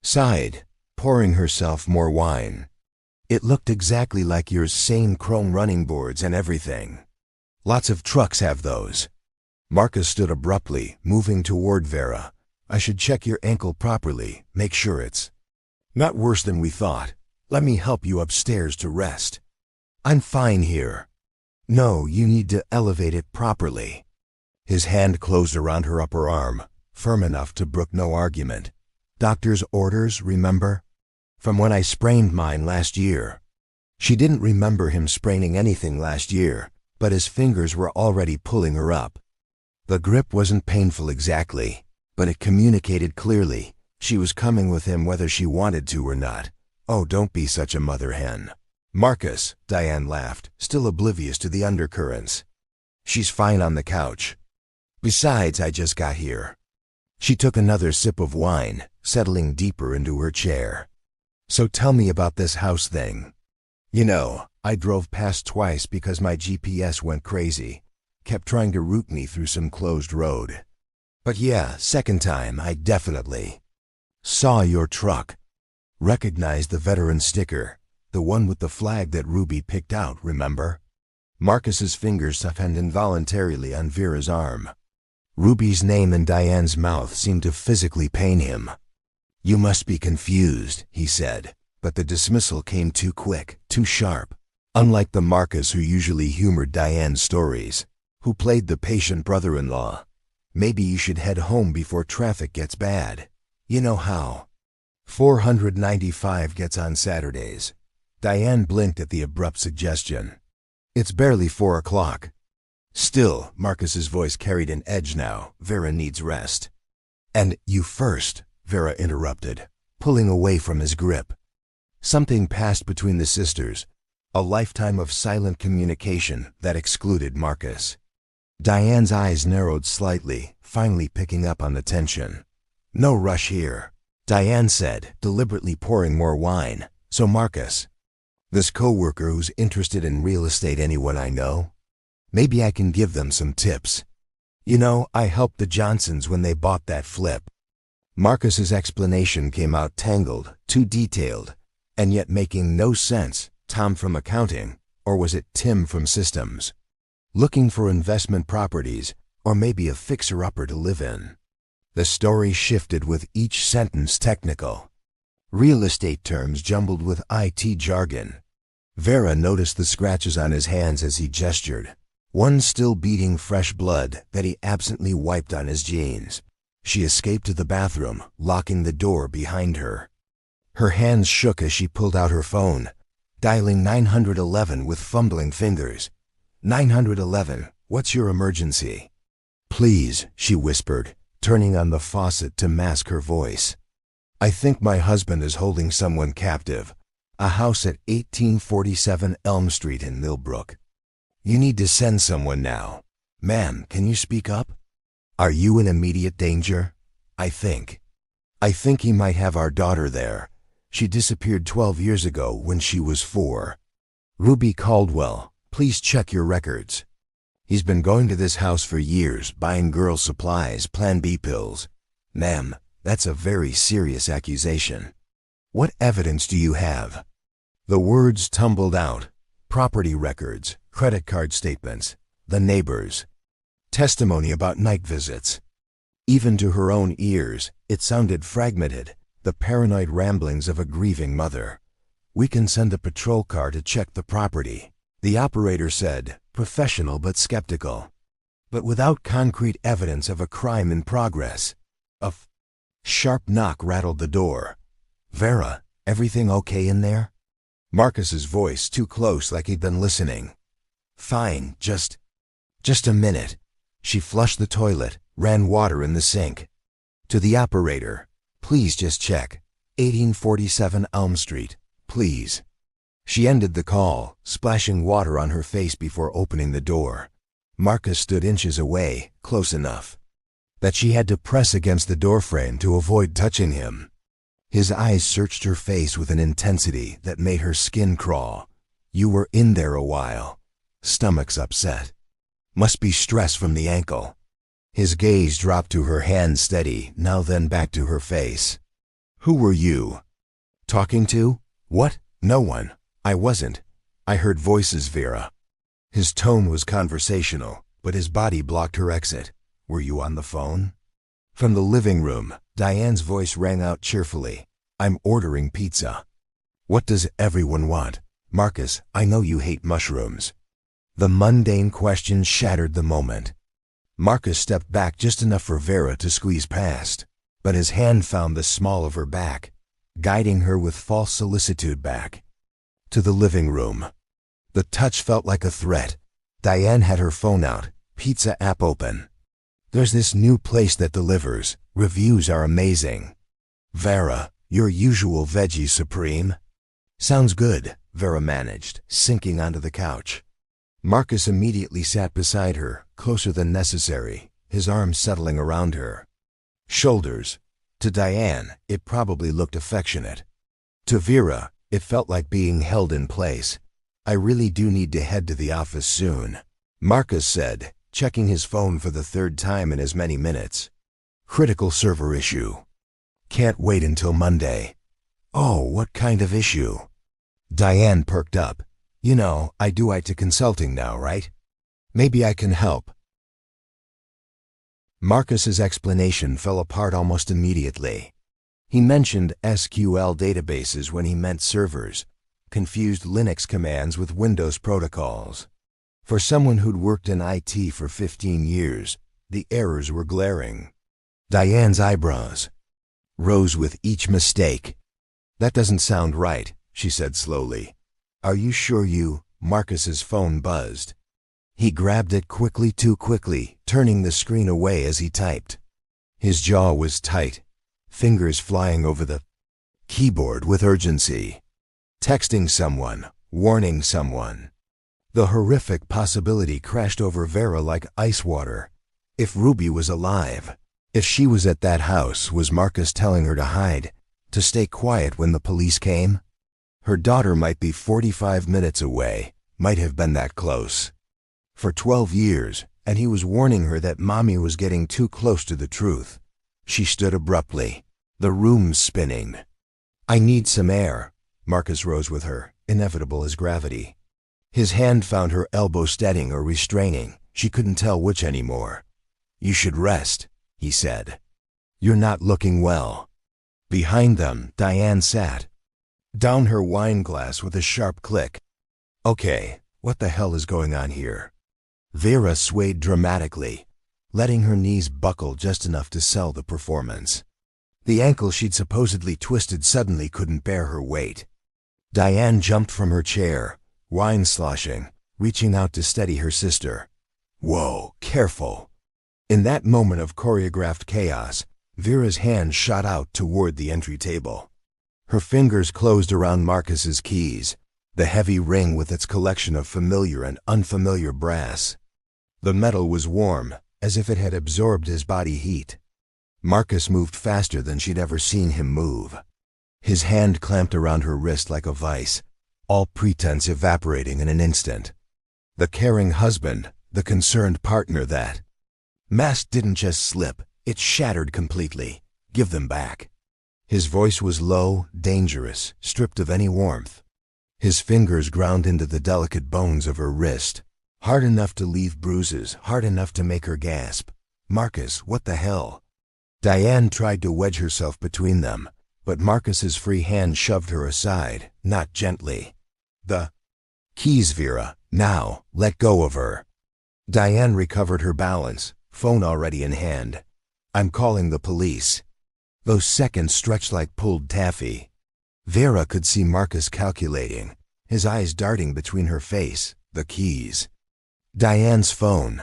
sighed, pouring herself more wine. It looked exactly like your same chrome running boards and everything. Lots of trucks have those. Marcus stood abruptly, moving toward Vera. I should check your ankle properly, make sure it's not worse than we thought. Let me help you upstairs to rest. I'm fine here. No, you need to elevate it properly. His hand closed around her upper arm, firm enough to brook no argument. Doctor's orders, remember? From when I sprained mine last year. She didn't remember him spraining anything last year, but his fingers were already pulling her up. The grip wasn't painful exactly, but it communicated clearly. She was coming with him whether she wanted to or not. Oh, don't be such a mother hen. Marcus, Diane laughed, still oblivious to the undercurrents. She's fine on the couch. Besides, I just got here. She took another sip of wine, settling deeper into her chair. So tell me about this house thing. You know, I drove past twice because my GPS went crazy, kept trying to route me through some closed road. But yeah, second time, I definitely saw your truck. Recognized the veteran sticker, the one with the flag that Ruby picked out, remember? Marcus's fingers softened involuntarily on Vera's arm. Ruby's name in Diane's mouth seemed to physically pain him. You must be confused, he said, but the dismissal came too quick, too sharp. Unlike the Marcus who usually humored Diane's stories, who played the patient brother-in-law. Maybe you should head home before traffic gets bad. You know how 495 gets on Saturdays. Diane blinked at the abrupt suggestion. It's barely 4 o'clock. Still, Marcus's voice carried an edge now. Vera needs rest. And you first, Vera interrupted, pulling away from his grip. Something passed between the sisters, a lifetime of silent communication that excluded Marcus. Diane's eyes narrowed slightly, finally picking up on the tension. No rush here, Diane said, deliberately pouring more wine. So Marcus, this coworker who's interested in real estate, anyone I know? Maybe I can give them some tips. You know, I helped the Johnsons when they bought that flip. Marcus's explanation came out tangled, too detailed, and yet making no sense. Tom from accounting, or was it Tim from systems? Looking for investment properties, or maybe a fixer-upper to live in. The story shifted with each sentence technical. Real estate terms jumbled with IT jargon. Vera noticed the scratches on his hands as he gestured, one still beating fresh blood that he absently wiped on his jeans. She escaped to the bathroom, locking the door behind her. Her hands shook as she pulled out her phone, dialing 911 with fumbling fingers. 911, what's your emergency? Please, she whispered, turning on the faucet to mask her voice. I think my husband is holding someone captive. A house at 1847 Elm Street in Millbrook. You need to send someone now. Ma'am, can you speak up? Are you in immediate danger? I think he might have our daughter there. She disappeared 12 years ago when she was 4. Ruby Caldwell, please check your records. He's been going to this house for years, buying girls' supplies, Plan B pills. Ma'am, that's a very serious accusation. What evidence do you have? The words tumbled out. Property records, credit card statements, the neighbors. Testimony about night visits. Even to her own ears, it sounded fragmented. The paranoid ramblings of a grieving mother. We can send a patrol car to check the property, the operator said, professional but skeptical. But without concrete evidence of a crime in progress. A sharp knock rattled the door. Vera, everything okay in there? Marcus's voice too close, like he'd been listening. Fine, just a minute. She flushed the toilet, ran water in the sink. To the operator. Please just check. 1847 Elm Street, please. She ended the call, splashing water on her face before opening the door. Marcus stood inches away, close enough that she had to press against the doorframe to avoid touching him. His eyes searched her face with an intensity that made her skin crawl. You were in there a while. Stomach's upset. Must be stress from the ankle. His gaze dropped to her hand, steady, now then back to her face. Who were you talking to? What? No one. I wasn't. I heard voices, Vera. His tone was conversational, but his body blocked her exit. Were you on the phone? From the living room, Diane's voice rang out cheerfully. I'm ordering pizza. What does everyone want? Marcus, I know you hate mushrooms. The mundane question shattered the moment. Marcus stepped back just enough for Vera to squeeze past, but his hand found the small of her back, guiding her with false solicitude back to the living room. The touch felt like a threat. Diane had her phone out, pizza app open. There's this new place that delivers. Reviews are amazing. Vera, your usual veggie supreme? Sounds good, Vera managed, sinking onto the couch. Marcus immediately sat beside her, closer than necessary, his arms settling around her shoulders. To Diane, it probably looked affectionate. To Vera, it felt like being held in place. I really do need to head to the office soon, Marcus said, checking his phone for the third time in as many minutes. Critical server issue. Can't wait until Monday. Oh, what kind of issue? Diane perked up. You know, I do IT consulting now, right? Maybe I can help. Marcus's explanation fell apart almost immediately. He mentioned SQL databases when he meant servers, confused Linux commands with Windows protocols. For someone who'd worked in IT for 15 years, the errors were glaring. Diane's eyebrows rose with each mistake. That doesn't sound right, she said slowly. Are you sure you? Marcus's phone buzzed. He grabbed it quickly, too quickly, turning the screen away as he typed. His jaw was tight, fingers flying over the keyboard with urgency. Texting someone, warning someone. The horrific possibility crashed over Vera like ice water. If Ruby was alive, if she was at that house, was Marcus telling her to hide, to stay quiet when the police came? Her daughter might be 45 minutes away, might have been that close. For 12 years, and he was warning her that Mommy was getting too close to the truth. She stood abruptly, the room spinning. I need some air. Marcus rose with her, inevitable as gravity. His hand found her elbow steadying or restraining. She couldn't tell which anymore. You should rest, he said. You're not looking well. Behind them, Diane sat down her wine glass with a sharp click. Okay, what the hell is going on here? Vera swayed dramatically, letting her knees buckle just enough to sell the performance. The ankle she'd supposedly twisted suddenly couldn't bear her weight. Diane jumped from her chair, wine sloshing, reaching out to steady her sister. Whoa, careful. In that moment of choreographed chaos, Vera's hand shot out toward the entry table. Her fingers closed around Marcus's keys, the heavy ring with its collection of familiar and unfamiliar brass. The metal was warm, as if it had absorbed his body heat. Marcus moved faster than she'd ever seen him move. His hand clamped around her wrist like a vice, all pretense evaporating in an instant. The caring husband, the concerned partner, that mask didn't just slip, it shattered completely. Give them back. His voice was low, dangerous, stripped of any warmth. His fingers ground into the delicate bones of her wrist, hard enough to leave bruises, hard enough to make her gasp. Marcus, what the hell? Diane tried to wedge herself between them, but Marcus's free hand shoved her aside, not gently. The keys, Vera, now, let go of her. Diane recovered her balance, phone already in hand. I'm calling the police. Those seconds stretched like pulled taffy. Vera could see Marcus calculating, his eyes darting between her face, the keys. Diane's phone.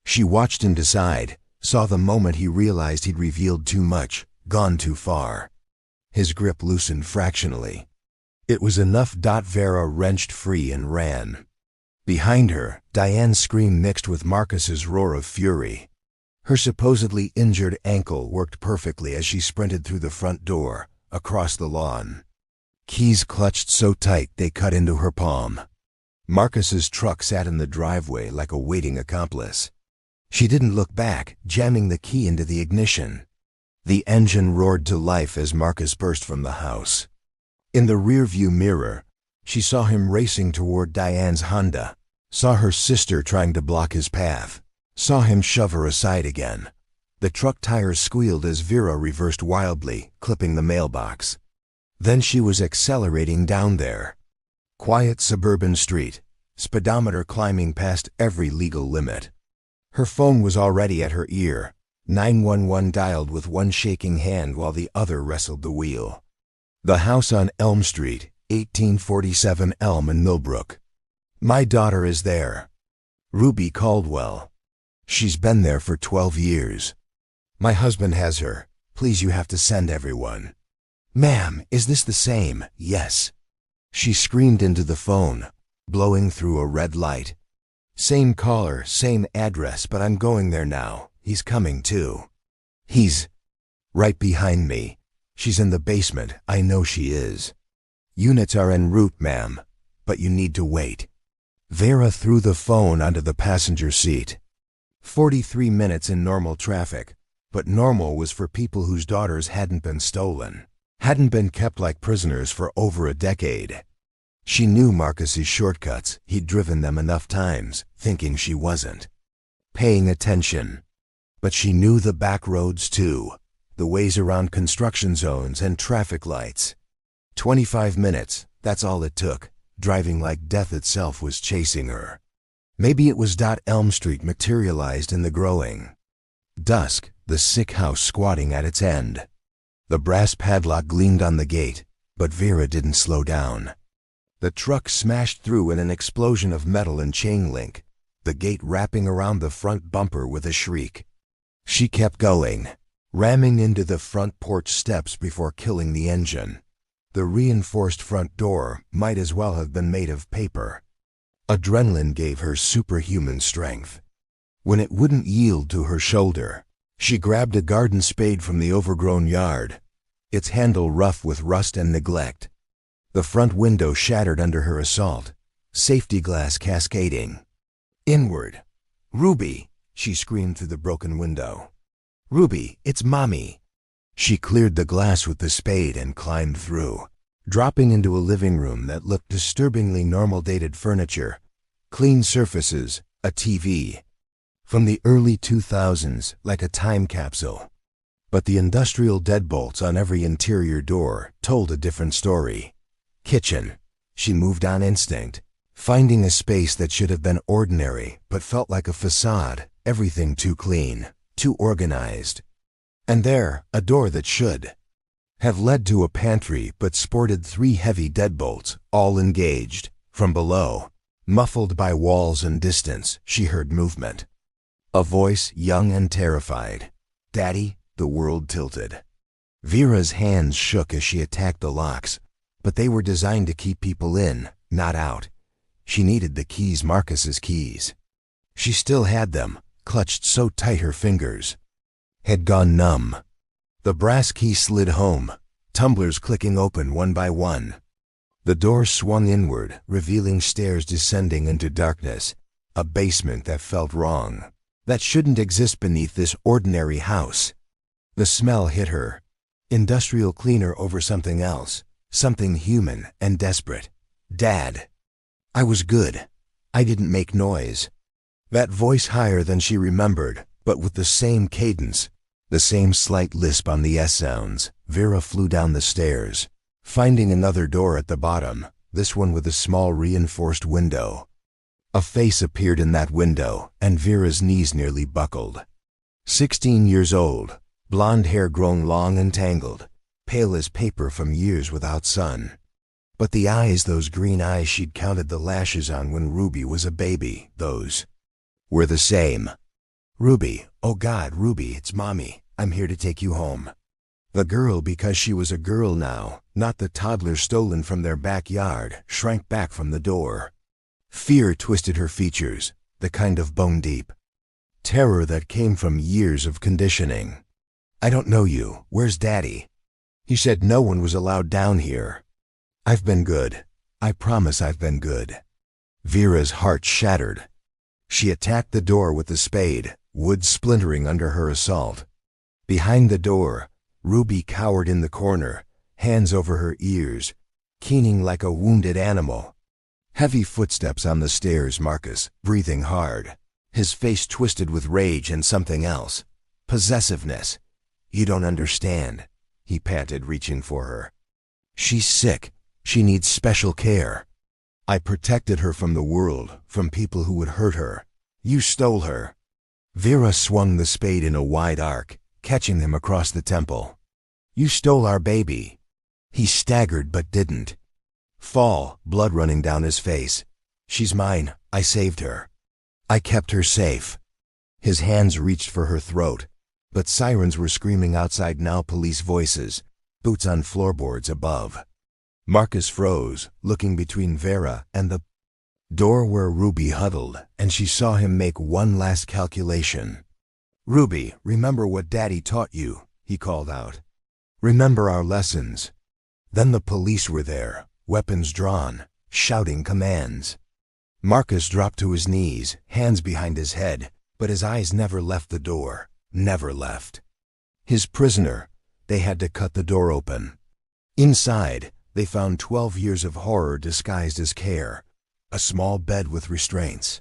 She watched him decide, saw the moment he realized he'd revealed too much, gone too far. His grip loosened fractionally. It was enough. Vera wrenched free and ran. Behind her, Diane's scream mixed with Marcus's roar of fury. Her supposedly injured ankle worked perfectly as she sprinted through the front door, across the lawn. Keys clutched so tight they cut into her palm. Marcus's truck sat in the driveway like a waiting accomplice. She didn't look back, jamming the key into the ignition. The engine roared to life as Marcus burst from the house. In the rearview mirror, she saw him racing toward Diane's Honda, saw her sister trying to block his path, saw him shove her aside again. The truck tires squealed as Vera reversed wildly, clipping the mailbox. Then she was accelerating down there. Quiet suburban street, speedometer climbing past every legal limit. Her phone was already at her ear, 911 dialed with one shaking hand while the other wrestled the wheel. The house on Elm Street, 1847 Elm in Millbrook. My daughter is there. Ruby Caldwell. She's been there for 12 years. My husband has her. Please, you have to send everyone. Ma'am, is this the same? Yes. She screamed into the phone, blowing through a red light. Same caller, same address, but I'm going there now. He's coming too. He's right behind me. She's in the basement. I know she is. Units are en route, ma'am, but you need to wait. Vera threw the phone onto the passenger seat. 43 minutes in normal traffic, But normal was for people whose daughters hadn't been stolen, hadn't been kept like prisoners for over a decade. She knew Marcus's shortcuts. He'd driven them enough times, thinking she wasn't paying attention. But she knew the back roads too, the ways around construction zones and traffic lights. 25 minutes, that's all it took, driving like death itself was chasing her. Maybe it was Elm Street materialized in the growing dusk, the sick house squatting at its end. The brass padlock gleamed on the gate, but Vera didn't slow down. The truck smashed through in an explosion of metal and chain link, the gate wrapping around the front bumper with a shriek. She kept going, ramming into the front porch steps before killing the engine. The reinforced front door might as well have been made of paper. Adrenaline gave her superhuman strength. When it wouldn't yield to her shoulder, she grabbed a garden spade from the overgrown yard, its handle rough with rust and neglect. The front window shattered under her assault, safety glass cascading. Inward. "Ruby!" she screamed through the broken window. "Ruby, it's Mommy!" She cleared the glass with the spade and climbed through, dropping into a living room that looked disturbingly normal. Dated furniture, clean surfaces, a TV. From the early 2000s, like a time capsule. But the industrial deadbolts on every interior door told a different story. Kitchen. She moved on instinct, finding a space that should have been ordinary but felt like a facade, everything too clean, too organized. And there, a door that should have led to a pantry but sported 3 heavy deadbolts, all engaged. From below, muffled by walls and distance, she heard movement. A voice, young and terrified. "Daddy?" The world tilted. Vera's hands shook as she attacked the locks, but they were designed to keep people in, not out. She needed the keys, Marcus's keys. She still had them, clutched so tight her fingers had gone numb. The brass key slid home, tumblers clicking open one by one. The door swung inward, revealing stairs descending into darkness, a basement that felt wrong, that shouldn't exist beneath this ordinary house. The smell hit her. Industrial cleaner over something else, something human and desperate. "Dad." "I was good. I didn't make noise." That voice higher than she remembered, but with the same cadence, the same slight lisp on the S sounds. Vera flew down the stairs, finding another door at the bottom, this one with a small reinforced window. A face appeared in that window, and Vera's knees nearly buckled. 16 years old, blonde hair grown long and tangled, pale as paper from years without sun. But the eyes, those green eyes she'd counted the lashes on when Ruby was a baby, those were the same. "Ruby, oh God, Ruby, it's Mommy. I'm here to take you home." The girl, because she was a girl now, not the toddler stolen from their backyard, shrank back from the door. Fear twisted her features, the kind of bone-deep terror that came from years of conditioning. "I don't know you. Where's Daddy?" "He said no one was allowed down here." "I've been good. I promise I've been good." Vera's heart shattered. She attacked the door with the spade, wood splintering under her assault. Behind the door, Ruby cowered in the corner, hands over her ears, keening like a wounded animal. Heavy footsteps on the stairs. Marcus, breathing hard, his face twisted with rage and something else. Possessiveness. "You don't understand," he panted, reaching for her. "She's sick. She needs special care. I protected her from the world, from people who would hurt her. You stole her." Vera swung the spade in a wide arc, catching him across the temple. "You stole our baby." He staggered but didn't fall, blood running down his face. "She's mine. I saved her. I kept her safe." His hands reached for her throat, but sirens were screaming outside now, police voices, boots on floorboards above. Marcus froze, looking between Vera and the door where Ruby huddled, and she saw him make one last calculation. "Ruby, remember what Daddy taught you," he called out. "Remember our lessons." Then the police were there, weapons drawn, shouting commands. Marcus dropped to his knees, hands behind his head, but his eyes never left the door, never left. His prisoner. They had to cut the door open. Inside, they found 12 years of horror disguised as care. A small bed with restraints.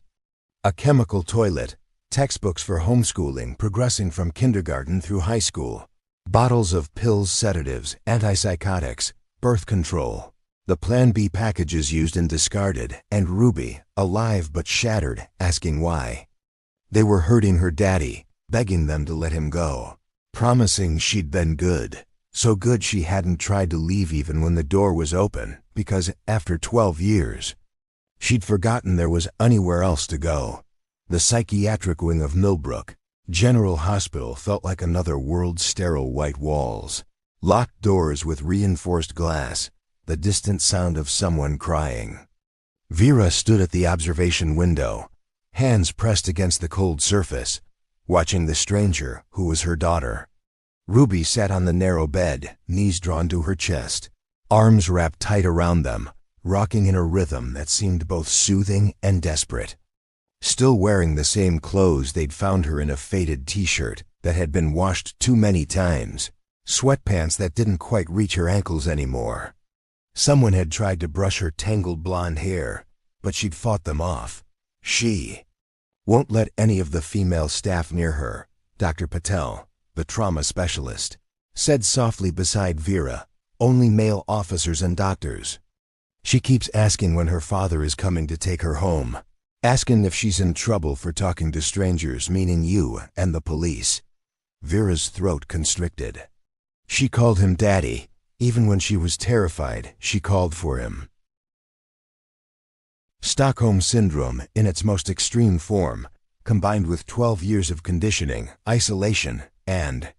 A chemical toilet. Textbooks for homeschooling progressing from kindergarten through high school. Bottles of pills, sedatives, antipsychotics, birth control. The Plan B packages used and discarded, and Ruby, alive but shattered, asking why. They were hurting her daddy, begging them to let him go, promising she'd been good. So good she hadn't tried to leave even when the door was open, because after 12 years, she'd forgotten there was anywhere else to go. The psychiatric wing of Millbrook General Hospital felt like another world. Sterile white walls, locked doors with reinforced glass, the distant sound of someone crying. Vera stood at the observation window, hands pressed against the cold surface, watching the stranger who was her daughter. Ruby sat on the narrow bed, knees drawn to her chest, arms wrapped tight around them, rocking in a rhythm that seemed both soothing and desperate. Still wearing the same clothes they'd found her in, a faded t-shirt that had been washed too many times, sweatpants that didn't quite reach her ankles anymore. Someone had tried to brush her tangled blonde hair, but she'd fought them off. She won't let any of the female staff near her, Dr. Patel, the trauma specialist, said softly beside Vera, only male officers and doctors. She keeps asking when her father is coming to take her home. Asking if she's in trouble for talking to strangers, meaning you and the police. Vera's throat constricted. She called him Daddy. Even when she was terrified, she called for him. Stockholm Syndrome, in its most extreme form, combined with 12 years of conditioning, isolation, and...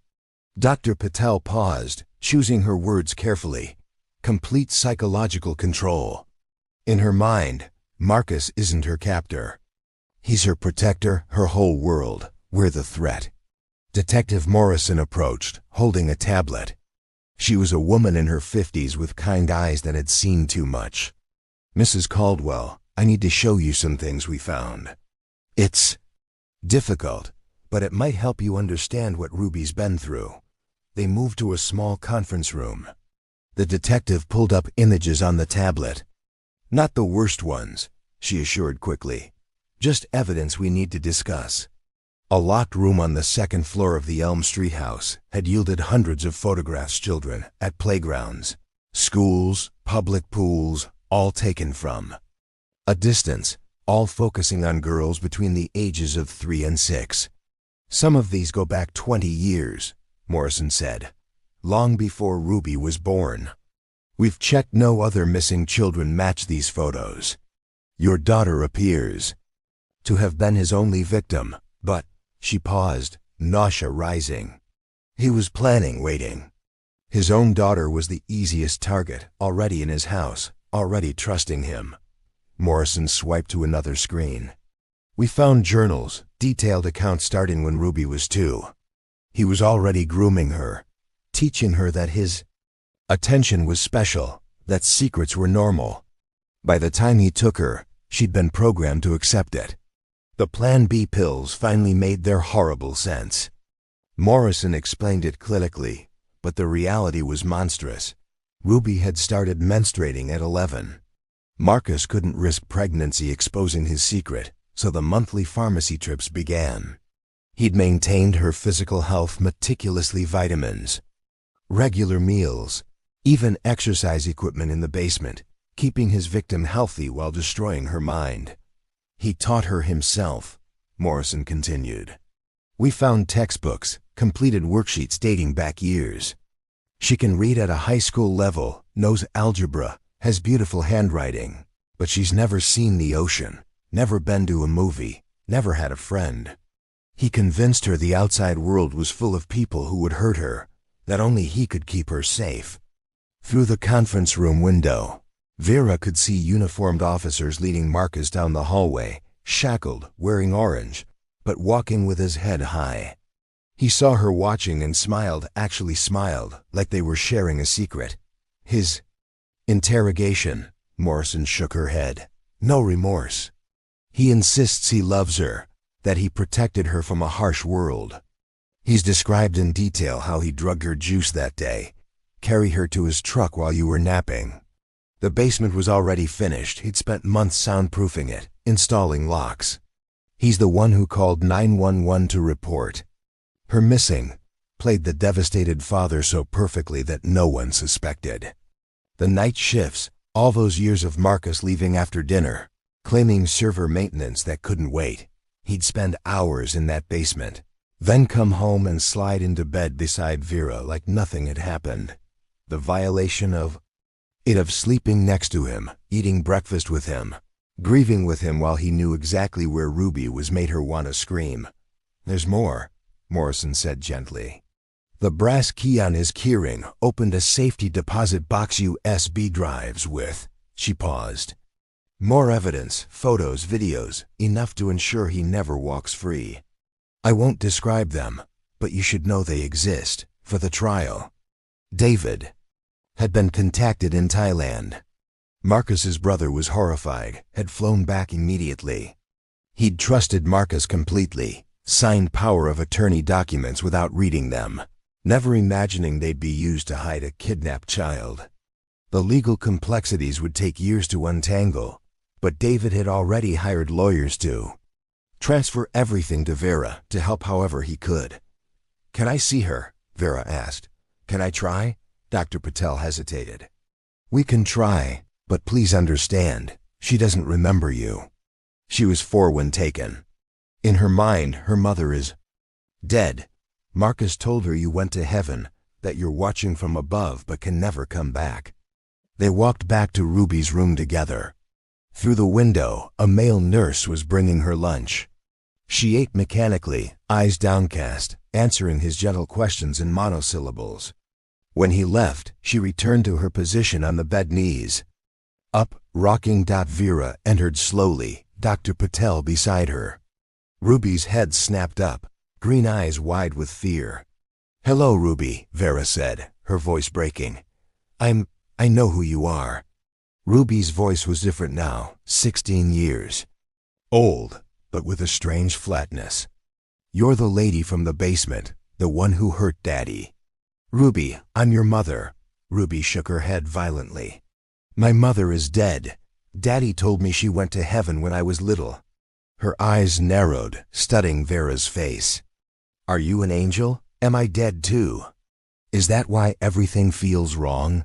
Dr. Patel paused, choosing her words carefully. Complete psychological control. In her mind, Marcus isn't her captor. He's her protector, her whole world. We're the threat. Detective Morrison approached, holding a tablet. She was a woman in her 50s with kind eyes that had seen too much. Mrs. Caldwell, I need to show you some things we found. It's difficult, but it might help you understand what Ruby's been through. They moved to a small conference room. The detective pulled up images on the tablet. Not the worst ones, she assured quickly. Just evidence we need to discuss. A locked room on the second floor of the Elm Street house had yielded hundreds of photographs. Children at playgrounds, schools, public pools, all taken from a distance, all focusing on girls between the ages of 3 and 6. Some of these go back 20 years, Morrison said, long before Ruby was born. We've checked, no other missing children match these photos. Your daughter appears to have been his only victim, but, she paused, nausea rising. He was planning waiting. His own daughter was the easiest target, already in his house, already trusting him. Morrison swiped to another screen. We found journals, detailed accounts starting when Ruby was 2. He was already grooming her, teaching her that his attention was special, that secrets were normal. By the time he took her, she'd been programmed to accept it. The Plan B pills finally made their horrible sense. Morrison explained it clinically, but the reality was monstrous. Ruby had started menstruating at 11. Marcus couldn't risk pregnancy exposing his secret, so the monthly pharmacy trips began. He'd maintained her physical health meticulously, vitamins, regular meals, even exercise equipment in the basement, keeping his victim healthy while destroying her mind. He taught her himself, Morrison continued. We found textbooks, completed worksheets dating back years. She can read at a high school level, knows algebra, has beautiful handwriting, but she's never seen the ocean, never been to a movie, never had a friend. He convinced her the outside world was full of people who would hurt her, that only he could keep her safe. Through the conference room window, Vera could see uniformed officers leading Marcus down the hallway, shackled, wearing orange, but walking with his head high. He saw her watching and smiled, actually smiled, like they were sharing a secret. His interrogation, Morrison shook her head. No remorse. He insists he loves her, that he protected her from a harsh world. He's described in detail how he drugged her juice that day, carried her to his truck while you were napping. The basement was already finished. He'd spent months soundproofing it, installing locks. He's the one who called 911 to report her missing, played the devastated father so perfectly that no one suspected. The night shifts, all those years of Marcus leaving after dinner, claiming server maintenance that couldn't wait. He'd spend hours in that basement, then come home and slide into bed beside Vera like nothing had happened. The violation of sleeping next to him, eating breakfast with him, grieving with him while he knew exactly where Ruby was made her want to scream. "There's more," Morrison said gently. The brass key on his keyring opened a safety deposit box USB drives with. She paused. "More evidence, photos, videos, enough to ensure he never walks free. I won't describe them, but you should know they exist, for the trial." David had been contacted in Thailand. Marcus's brother was horrified, had flown back immediately. He'd trusted Marcus completely, signed power of attorney documents without reading them, never imagining they'd be used to hide a kidnapped child. The legal complexities would take years to untangle, but David had already hired lawyers to transfer everything to Vera to help however he could. "Can I see her?" Vera asked. "Can I try?" Dr. Patel hesitated. "We can try, but please understand, she doesn't remember you. She was 4 when taken. In her mind, her mother is dead. Marcus told her you went to heaven, that you're watching from above but can never come back." They walked back to Ruby's room together. Through the window, a male nurse was bringing her lunch. She ate mechanically, eyes downcast, answering his gentle questions in monosyllables. When he left, she returned to her position on the bed, knees up, rocking. Vera entered slowly, Dr. Patel beside her. Ruby's head snapped up, green eyes wide with fear. "Hello, Ruby," Vera said, her voice breaking. I know who you are." Ruby's voice was different now, 16 years old, but with a strange flatness. "You're the lady from the basement, the one who hurt Daddy." "Ruby, I'm your mother." Ruby shook her head violently. "My mother is dead. Daddy told me she went to heaven when I was little." Her eyes narrowed, studying Vera's face. "Are you an angel? Am I dead too? Is that why everything feels wrong?"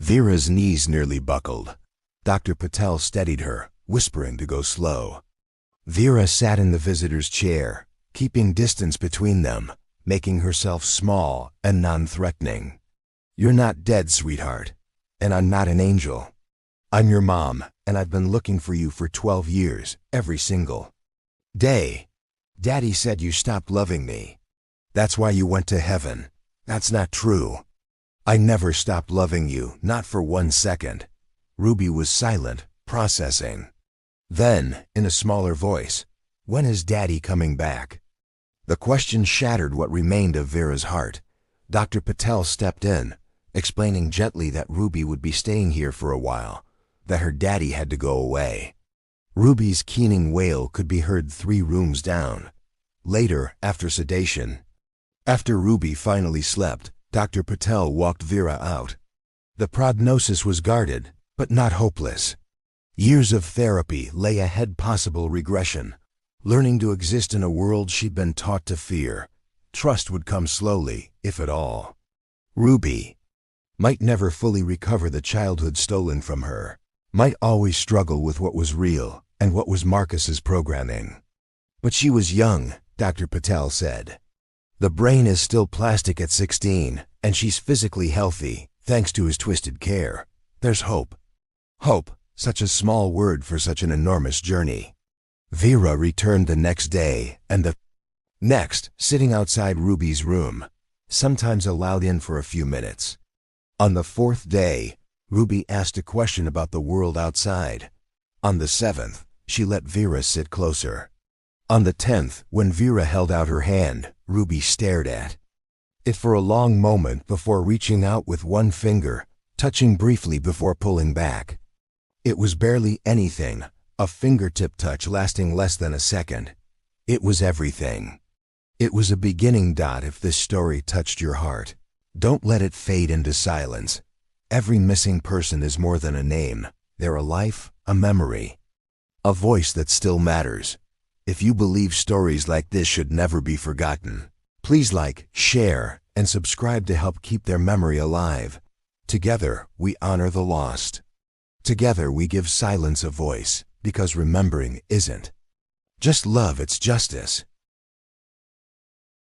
Vera's knees nearly buckled. Dr. Patel steadied her, whispering to go slow. Vera sat in the visitor's chair, keeping distance between them, making herself small and non-threatening. "You're not dead, sweetheart, and I'm not an angel. I'm your mom, and I've been looking for you for 12 years, every single day. Daddy said you stopped loving me. That's why you went to heaven. That's not true. I never stopped loving you, not for 1 second." Ruby was silent, processing. Then, in a smaller voice, "When is Daddy coming back?" The question shattered what remained of Vera's heart. Dr. Patel stepped in, explaining gently that Ruby would be staying here for a while, that her daddy had to go away. Ruby's keening wail could be heard 3 rooms down. Later, after sedation, after Ruby finally slept, Dr. Patel walked Vera out. The prognosis was guarded, but not hopeless. Years of therapy lay ahead, possible regression. Learning to exist in a world she'd been taught to fear. Trust would come slowly, if at all. Ruby might never fully recover the childhood stolen from her, might always struggle with what was real and what was Marcus's programming. But she was young, Dr. Patel said. The brain is still plastic at 16, and she's physically healthy, thanks to his twisted care. There's hope. Hope, such a small word for such an enormous journey. Vera returned the next day, and the next, sitting outside Ruby's room, sometimes allowed in for a few minutes. On the 4th day, Ruby asked a question about the world outside. On the 7th, she let Vera sit closer. On the 10th, when Vera held out her hand, Ruby stared at it for a long moment before reaching out with one finger, touching briefly before pulling back. It was barely anything, a fingertip touch lasting less than a second. It was everything. It was a beginning. If this story touched your heart, don't let it fade into silence. Every missing person is more than a name. They're a life, a memory, a voice that still matters. If you believe stories like this should never be forgotten, please like, share, and subscribe to help keep their memory alive. Together, we honor the lost. Together, we give silence a voice, because remembering isn't just love, it's justice.